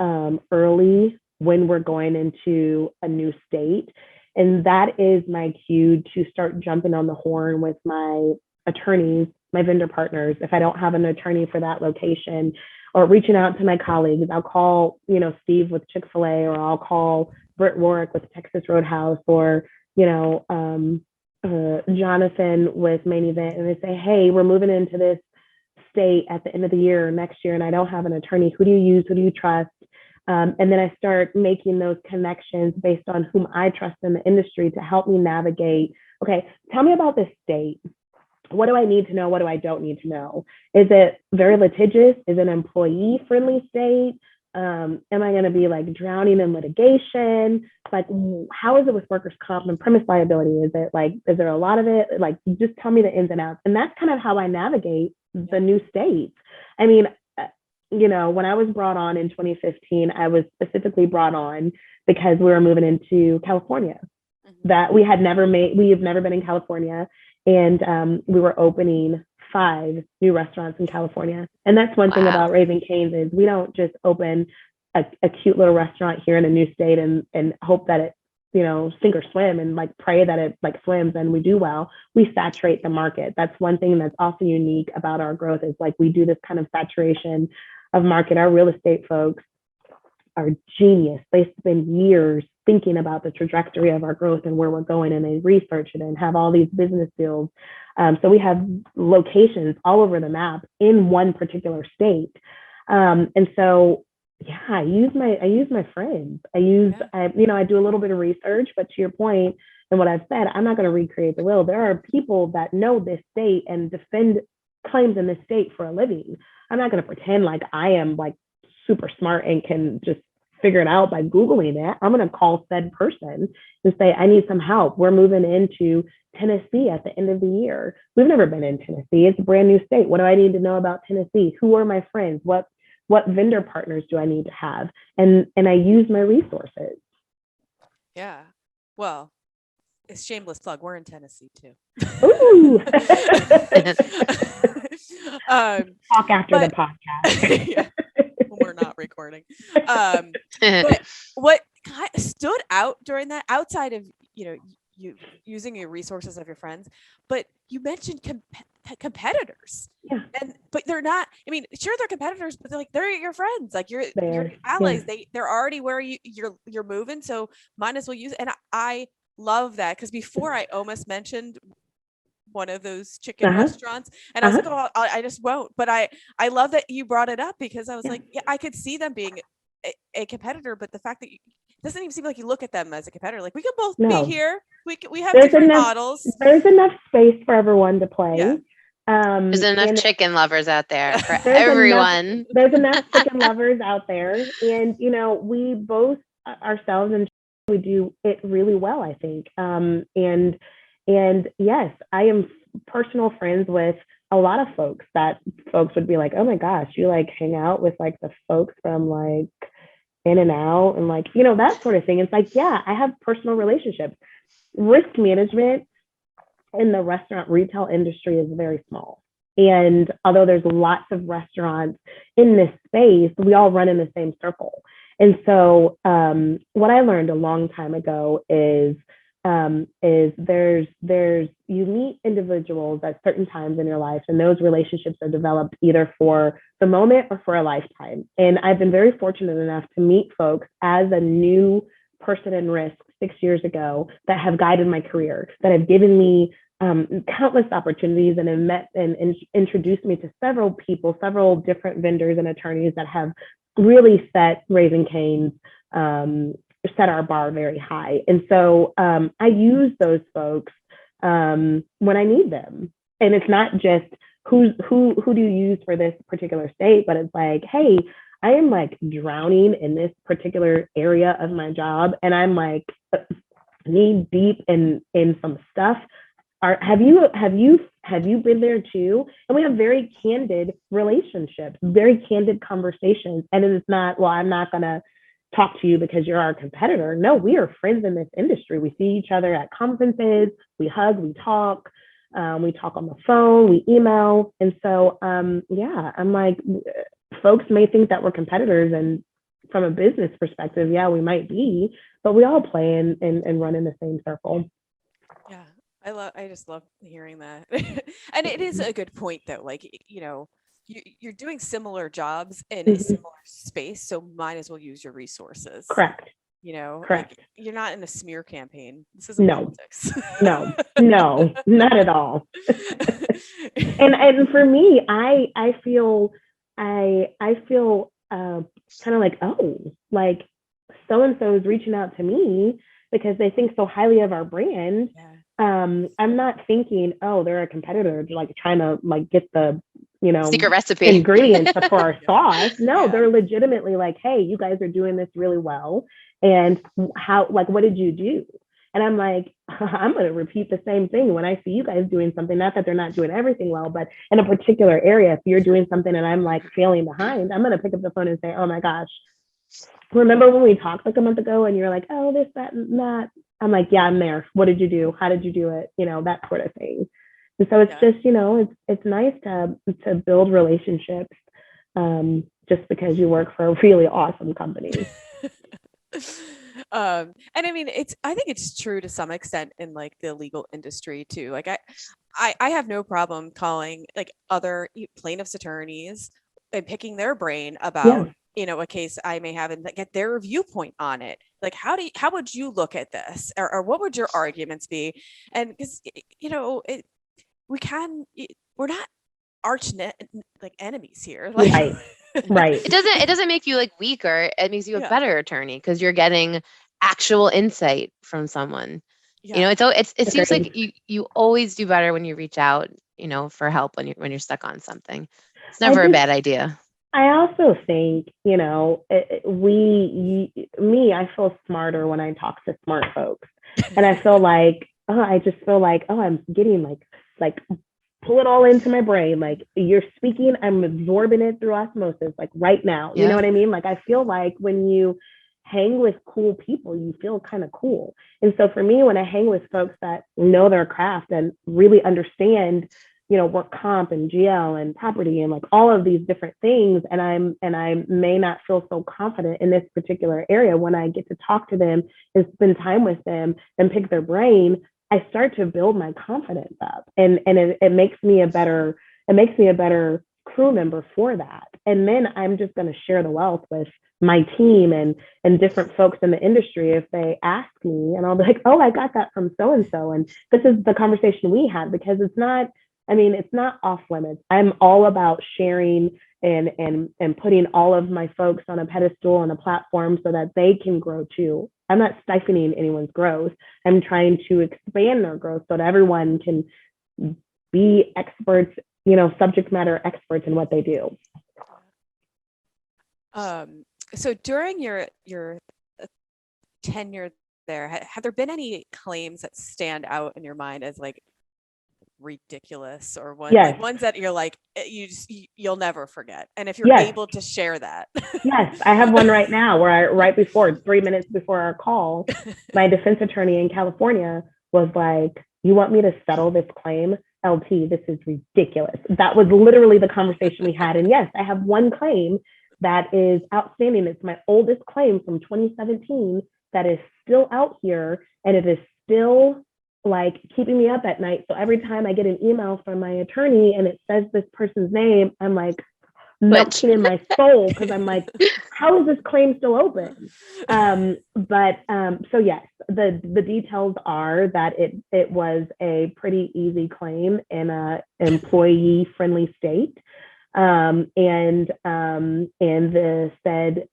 early when we're going into a new state. And that is my cue to start jumping on the horn with my attorneys, my vendor partners. If I don't have an attorney for that location, or reaching out to my colleagues, I'll call, Steve with Chick-fil-A, or I'll call Britt Warwick with Texas Roadhouse, or Jonathan with Main Event, and they say, hey, we're moving into this state at the end of the year or next year, and I don't have an attorney. Who do you use? Who do you trust? And then I start making those connections based on whom I trust in the industry to help me navigate. Okay, tell me about this state. what do I need to know? What do I don't need to know? Is it very litigious? Is it an employee friendly state? Am I going to be like drowning in litigation? Like, how is it with workers' comp and premise liability? Is it like, is there a lot of it? Like, just tell me the ins and outs. And that's kind of how I navigate the new states. I mean, when I was brought on in 2015, I was specifically brought on because we were moving into California. That we have never been in California. And we were opening 5 new restaurants in California. And that's one thing about Raising Cane's is we don't just open a cute little restaurant here in a new state and hope that it, sink or swim and like pray that it like swims and we do well. We saturate the market. That's one thing that's also unique about our growth is like we do this kind of saturation of market. Our real estate folks are genius. They spend years thinking about the trajectory of our growth and where we're going, and they research it and have all these business deals. So we have locations all over the map in one particular state. And so, yeah, I use my friends. I do a little bit of research, but to your point and what I've said, I'm not going to recreate the wheel. There are people that know this state and defend claims in this state for a living. I'm not going to pretend like I am like super smart and can just figure it out by Googling it. I'm going to call said person and say, I need some help. We're moving into Tennessee at the end of the year. We've never been in Tennessee. It's a brand new state. What do I need to know about Tennessee? Who are my friends? What vendor partners do I need to have? And I use my resources. Yeah. Well, it's shameless plug. We're in Tennessee too. Ooh. Talk after the podcast. Yeah. We're not recording. But what stood out during that, outside of you using your resources of your friends, but you mentioned competitors, but they're not. I mean, sure, they're competitors, but they're your friends, like you're allies. Yeah. They're already where you're moving, so might as well use it. And I love that, because before I almost mentioned one of those chicken restaurants, and I was like, oh, I just won't. But I love that you brought it up, because I was like, yeah, I could see them being a competitor, but the fact that it doesn't even seem like you look at them as a competitor. Like, we could both be here. We have different models. There's enough space for everyone to play. Yeah. There's enough chicken lovers out there for everyone. There's enough chicken lovers out there, and we both ourselves and we do it really well, I think. And yes, I am personal friends with a lot of folks that folks would be like, oh my gosh, you like hang out with like the folks from like In-N-Out and like, that sort of thing. It's like, yeah, I have personal relationships. Risk management in the restaurant retail industry is very small. And although there's lots of restaurants in this space, we all run in the same circle. And so what I learned a long time ago is you meet individuals at certain times in your life, and those relationships are developed either for the moment or for a lifetime. And I've been very fortunate enough to meet folks as a new person in risk 6 years ago that have guided my career, that have given me countless opportunities, and have met and introduced me to several people, several different vendors and attorneys that have really set Raising Cane's set our bar very high. And so I use those folks when I need them. And it's not just who do you use for this particular state, but it's like, hey, I am like drowning in this particular area of my job, and I'm like knee deep in some stuff. Have you been there too? And we have very candid relationships, very candid conversations. And it is not, well, I'm not gonna talk to you because you're our competitor. No, we are friends in this industry. We see each other at conferences, we hug, we talk on the phone, we email. And so, yeah, I'm like, folks may think that we're competitors, and from a business perspective, yeah, we might be, but we all play and run in the same circle. Yeah, I just love hearing that. And it is a good point though, like, you're doing similar jobs in a similar space, so might as well use your resources. Correct. Correct. Like, you're not in a smear campaign. This isn't politics. No, not at all. and for me, I feel kind of like, oh, like so and so is reaching out to me because they think so highly of our brand. Yeah. I'm not thinking, oh, they're a competitor, like trying to like get the, secret recipe ingredients for our sauce. No, Yeah. they're legitimately like, hey, you guys are doing this really well. And what did you do? And I'm like, I'm going to repeat the same thing when I see you guys doing something. Not that they're not doing everything well, but in a particular area, if you're doing something and I'm like failing behind, I'm going to pick up the phone and say, oh my gosh, remember when we talked like a month ago and you're like, oh, this, that, and that. I'm like, yeah, I'm there. What did you do? How did you do it? That sort of thing. And so it's just, it's nice to build relationships just because you work for a really awesome company. And I mean, I think it's true to some extent in like the legal industry too. Like I have no problem calling like other plaintiffs' attorneys and picking their brain about, a case I may have and get their viewpoint on it. Like, how would you look at this? Or what would your arguments be? And because, we're not like enemies here. Like, right. It doesn't make you like weaker. It makes you a better attorney because you're getting actual insight from someone. It seems like you always do better when you reach out, for help when you're stuck on something. It's never a bad idea. I also think, I feel smarter when I talk to smart folks, and I feel like, I'm getting like pull it all into my brain. Like you're speaking, I'm absorbing it through osmosis, like right now. You know what I mean? Like I feel like when you hang with cool people, you feel kind of cool. And so for me, when I hang with folks that know their craft and really understand, work comp and GL and property and like all of these different things, and I may not feel so confident in this particular area, when I get to talk to them and spend time with them and pick their brain, I start to build my confidence up, and it makes me a better crew member for that. And then I'm just going to share the wealth with my team and different folks in the industry if they ask me, and I'll be like, oh, I got that from so and so, and this is the conversation we had, because it's not off limits. I'm all about sharing and putting all of my folks on a pedestal on a platform so that they can grow too. I'm not stifling anyone's growth. I'm trying to expand their growth so that everyone can be experts, subject matter experts in what they do. So during your tenure there, have there been any claims that stand out in your mind as like ridiculous, or ones that you're like, you'll never forget? And if you're able to share that. Yes, I have one right now where right before 3 minutes before our call, my defense attorney in California was like, you want me to settle this claim? LT, this is ridiculous. That was literally the conversation we had. And yes, I have one claim that is outstanding. It's my oldest claim from 2017 that is still out here, and it is still like keeping me up at night. So every time I get an email from my attorney and it says this person's name, I'm like melting in my soul, because I'm like, how is this claim still open? So yes, the details are that it was a pretty easy claim in a employee friendly state. And the said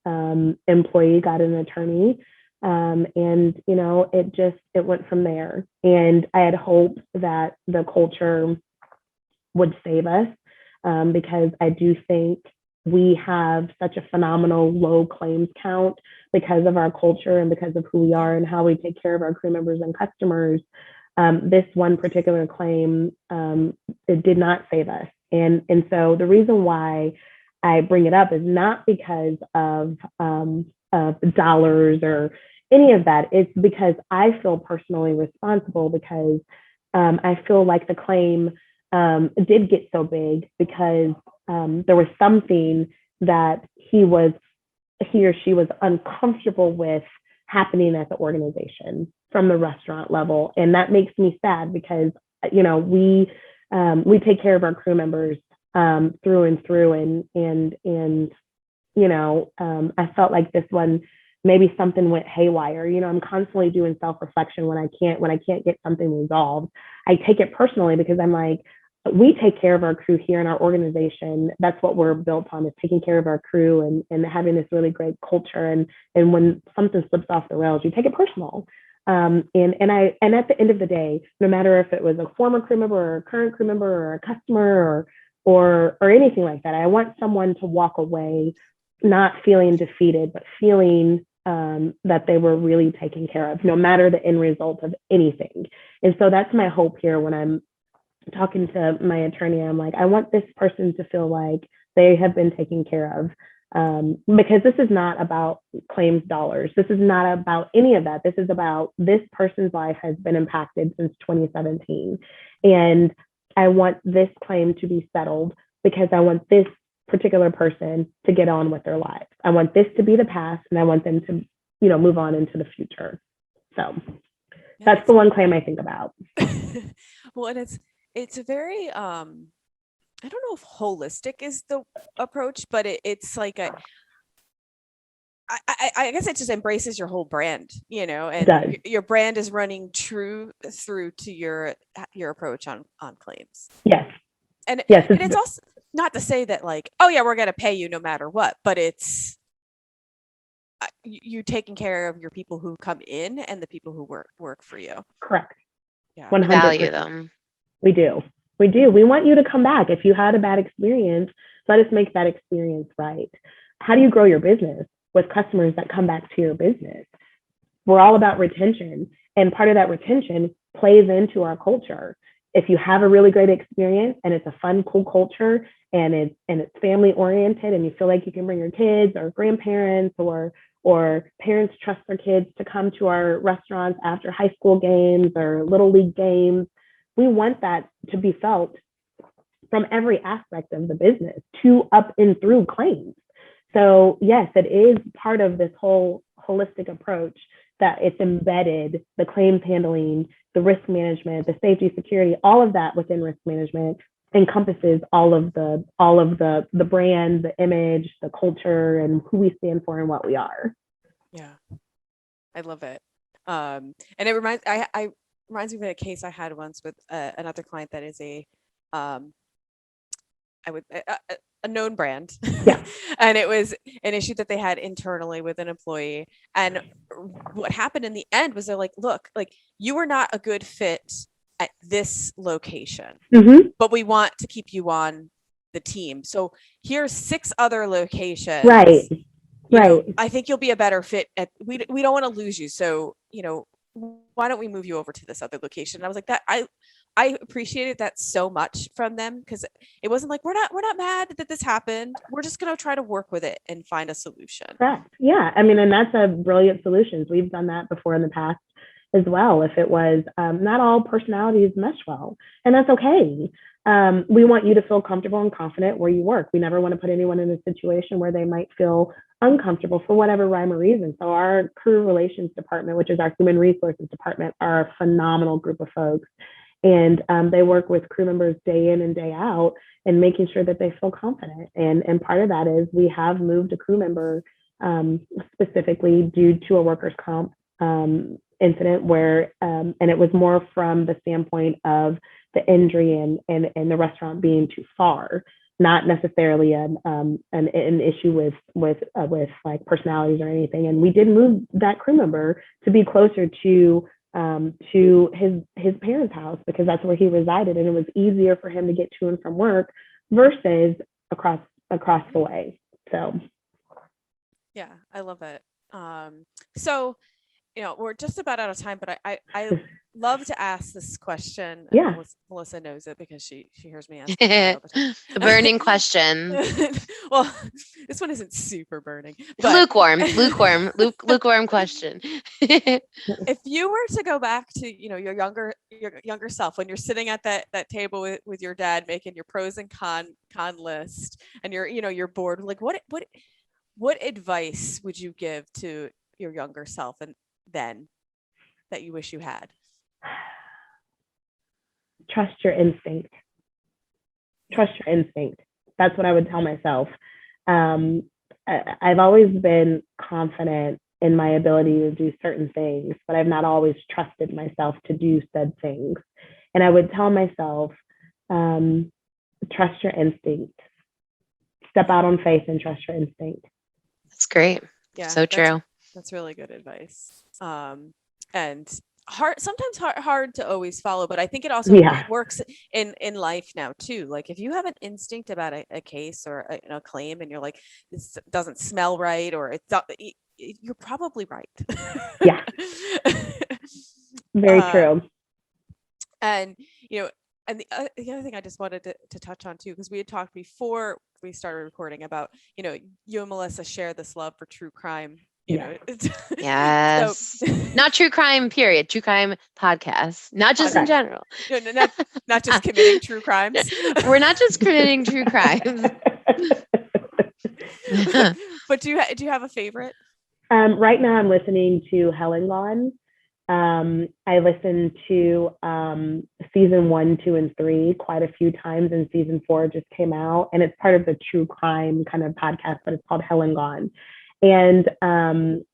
employee got an attorney. And it went from there. And I had hoped that the culture would save us, because I do think we have such a phenomenal low claims count because of our culture and because of who we are and how we take care of our crew members and customers. This one particular claim, it did not save us. And so the reason why I bring it up is not because of dollars or any of that. It's because I feel personally responsible, because I feel like the claim did get so big because there was something that he or she was uncomfortable with happening at the organization from the restaurant level. And that makes me sad, because we take care of our crew members through and through, and I felt like this one, maybe something went haywire. I'm constantly doing self-reflection when I can't get something resolved. I take it personally because I'm like, we take care of our crew here in our organization. That's what we're built on, is taking care of our crew and having this really great culture. And when something slips off the rails, you take it personal. And at the end of the day, no matter if it was a former crew member or a current crew member or a customer or anything like that, I want someone to walk away not feeling defeated, but feeling that they were really taken care of, no matter the end result of anything. And so that's my hope here when I'm talking to my attorney. I'm like, I want this person to feel like they have been taken care of. Because this is not about claims dollars. This is not about any of that. This is about this person's life has been impacted since 2017. And I want this claim to be settled because I want this particular person to get on with their lives. I want this to be the past, and I want them to, move on into the future. So that's the one claim I think about. Well, and it's a very, I don't know if holistic is the approach, but it's like I guess it just embraces your whole brand, and your brand is running true through to your approach on claims. Yes. And yes, and it's also not to say that like, oh yeah, we're going to pay you no matter what, but it's you taking care of your people who come in and the people who work for you. Correct. Yeah. 100%. Value them. We do. We want you to come back. If you had a bad experience, let us make that experience right. How do you grow your business? With customers that come back to your business. We're all about retention, and part of that retention plays into our culture. If you have a really great experience and it's a fun, cool culture, and it's family oriented, and you feel like you can bring your kids or grandparents or parents trust their kids to come to our restaurants after high school games or little league games, we want that to be felt from every aspect of the business to up and through claims. So yes, it is part of this whole holistic approach that it's embedded, the claims handling, the risk management, the safety, security, all of that within risk management encompasses all of the brand, the image, the culture, and who we stand for and what we are. Yeah, I love it. And it reminds me of a case I had once with another client that is a known brand. Yeah. And it was an issue that they had internally with an employee. And what happened in the end was they're like, look, like you are not a good fit at this location, but we want to keep you on the team. So here's 6 other locations. Right. I think you'll be a better fit at, we don't want to lose you. So, why don't we move you over to this other location? And I was like, that I appreciated that so much from them, because it wasn't like, we're not mad that this happened. We're just going to try to work with it and find a solution. Correct. Yeah. I mean, and that's a brilliant solution. We've done that before in the past as well. If it was not all personalities mesh well, and that's okay. We want you to feel comfortable and confident where you work. We never want to put anyone in a situation where they might feel uncomfortable for whatever rhyme or reason. So our crew relations department, which is our human resources department, are a phenomenal group of folks. And they work with crew members day in and day out and making sure that they feel confident. And part of that is we have moved a crew member specifically due to a workers' comp incident where, and it was more from the standpoint of the injury and the restaurant being too far, not necessarily an issue with like personalities or anything. And we did move that crew member to be closer to his parents' house because that's where he resided, and it was easier for him to get to and from work versus across the way. So yeah, I love it. So we're just about out of time, but I love to ask this question. Yeah. Melissa knows it because she hears me asking it all the time. The burning question. Well, this one isn't super burning. But lukewarm question. If you were to go back to, your younger self, when you're sitting at that table with your dad, making your pros and con list, and you're bored, like what advice would you give to your younger self and then that you wish you had? Trust your instinct. Trust your instinct. That's what I would tell myself. I've always been confident in my ability to do certain things, but I've not always trusted myself to do said things. And I would tell myself, trust your instinct. Step out on faith and trust your instinct. That's great. Yeah, So true. That's really good advice. And sometimes hard to always follow, but I think it also works in life now too. Like if you have an instinct about a case or a claim, and you're like, this doesn't smell right, or you're probably right. Yeah. Very true. And and the other thing I just wanted to touch on too, because we had talked before we started recording about, you and Melissa share this love for true crime. Yes. So, not true crime, period. True crime podcasts, not just in general. No, not just committing true crimes. We're not just committing true crimes. But do you have a favorite? Right now I'm listening to Helen Gone. I listened to season 1, 2, and 3 quite a few times, and season 4 just came out, and it's part of the true crime kind of podcast, but it's called Helen Gone. And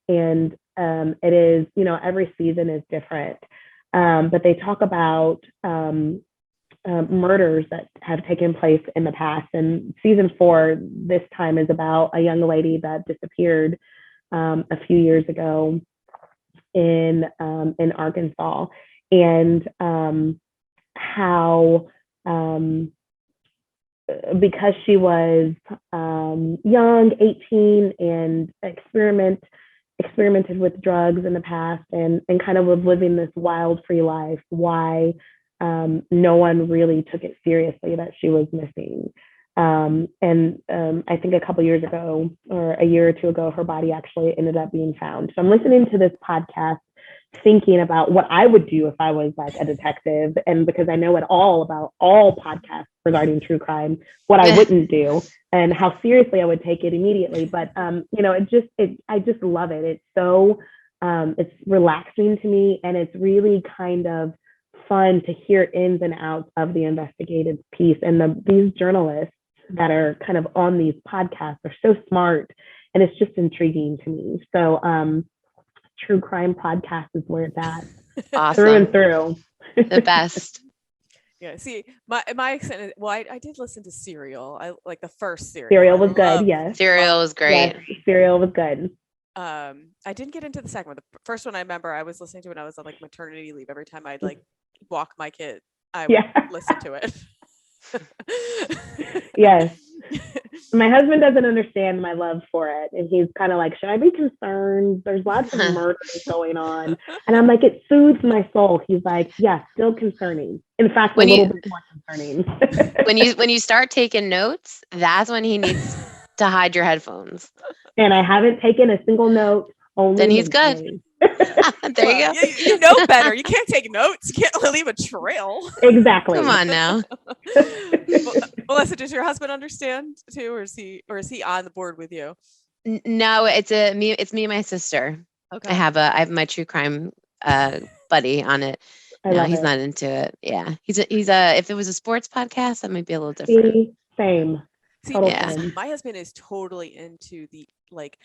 it is, every season is different, but they talk about murders that have taken place in the past. And season 4 this time is about a young lady that disappeared a few years ago in Arkansas, and how because she was young, 18, and experimented with drugs in the past, and kind of was living this wild, free life, why no one really took it seriously that she was missing. I think a couple years ago, or a year or two ago, her body actually ended up being found. So I'm listening to this podcast thinking about what I would do if I was like a detective, and because I know it all about all podcasts regarding true crime, what I wouldn't do and how seriously I would take it immediately. But I just love it. It's so it's relaxing to me, and it's really kind of fun to hear ins and outs of the investigative piece. And these journalists that are kind of on these podcasts are so smart, and it's just intriguing to me. So true crime podcast is where it's at. Awesome. Through and through. The best. Yeah. See, my extent. Well, I did listen to Serial. I like the first Serial. Serial was good. Yes. Serial was great. Yes, Serial was good. I didn't get into the second one. The first one I remember I was listening to when I was on like maternity leave. Every time I'd like walk my kid, I would listen to it. Yes. My husband doesn't understand my love for it, and he's kind of like, should I be concerned? There's lots of murders going on, and I'm like, it soothes my soul. He's like, yeah, still concerning. In fact, a little bit more concerning. when you start taking notes, that's when he needs to hide your headphones. And I haven't taken a single note. Only then he's good. There you go. You know better. You can't take notes. You can't leave a trail. Exactly. Come on now. Melissa, does your husband understand too, or is he on the board with you? No, it's me and my sister. Okay. I have my true crime buddy on it. No, he's not into it. Yeah, he's if it was a sports podcast, that might be a little different. Same. See, my husband is totally into the like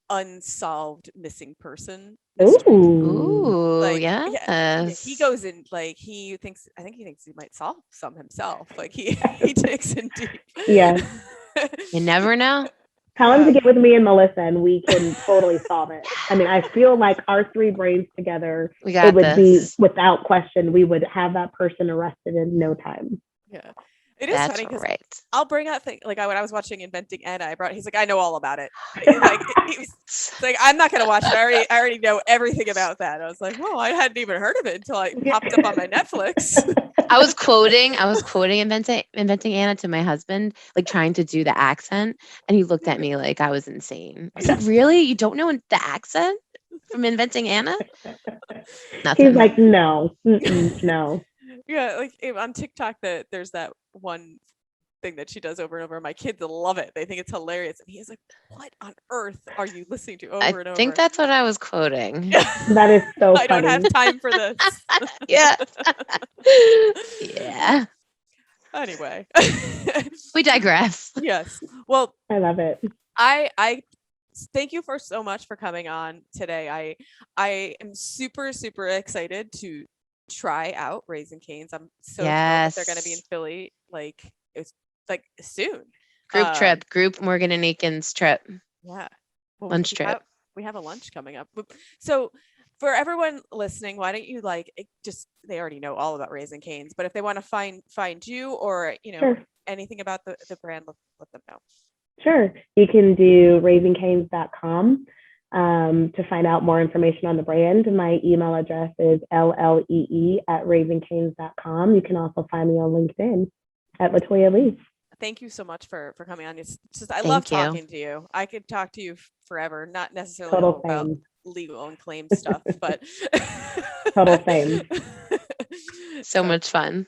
unsolved missing person mysteries. Ooh, like, yes. Yeah, he goes in like I think he thinks he might solve some himself. Like he digs in deep. Yeah. You never know. Tell him to get with me and Melissa, and we can totally solve it. I mean, I feel like our three brains together, it would be, without question, we would have that person arrested in no time. Yeah. It is funny because I'll bring out things like when I was watching Inventing Anna, he's like, I know all about it. Like I'm not gonna watch it. I already know everything about that. I was like, well, I hadn't even heard of it until I popped up on my Netflix. I was quoting Inventing Anna to my husband, like trying to do the accent, and he looked at me like I was insane. I said, really? You don't know the accent from Inventing Anna? Nothing. He's like, no, no. Yeah, like on TikTok, there's that one thing that she does over and over. My kids love it; they think it's hilarious. And he's like, "What on earth are you listening to over and over?" I think that's what I was quoting. That is so funny. I don't have time for this. Yeah. Yeah. Anyway, we digress. Yes. Well, I love it. I thank you so much for coming on today. I am super, super excited to try out Raising Cane's. I'm so thrilled that they're going to be in Yes. Philly. Like it's like soon. Group trip, group Morgan and Aiken's trip, Yeah. Well, lunch trip. We have a lunch coming up. So for everyone listening, why don't you they already know all about Raising Cane's, but if they want to find you or, Sure. anything about the brand, let them know. Sure. You can do raisingcanes.com to find out more information on the brand. My email address is llee@raisingcanes.com. You can also find me on LinkedIn at LaToya Lee. Thank you so much for coming on. It's just, I love talking to you. I could talk to you forever, not necessarily Total about same. legal and claim stuff, but Total same. So much fun.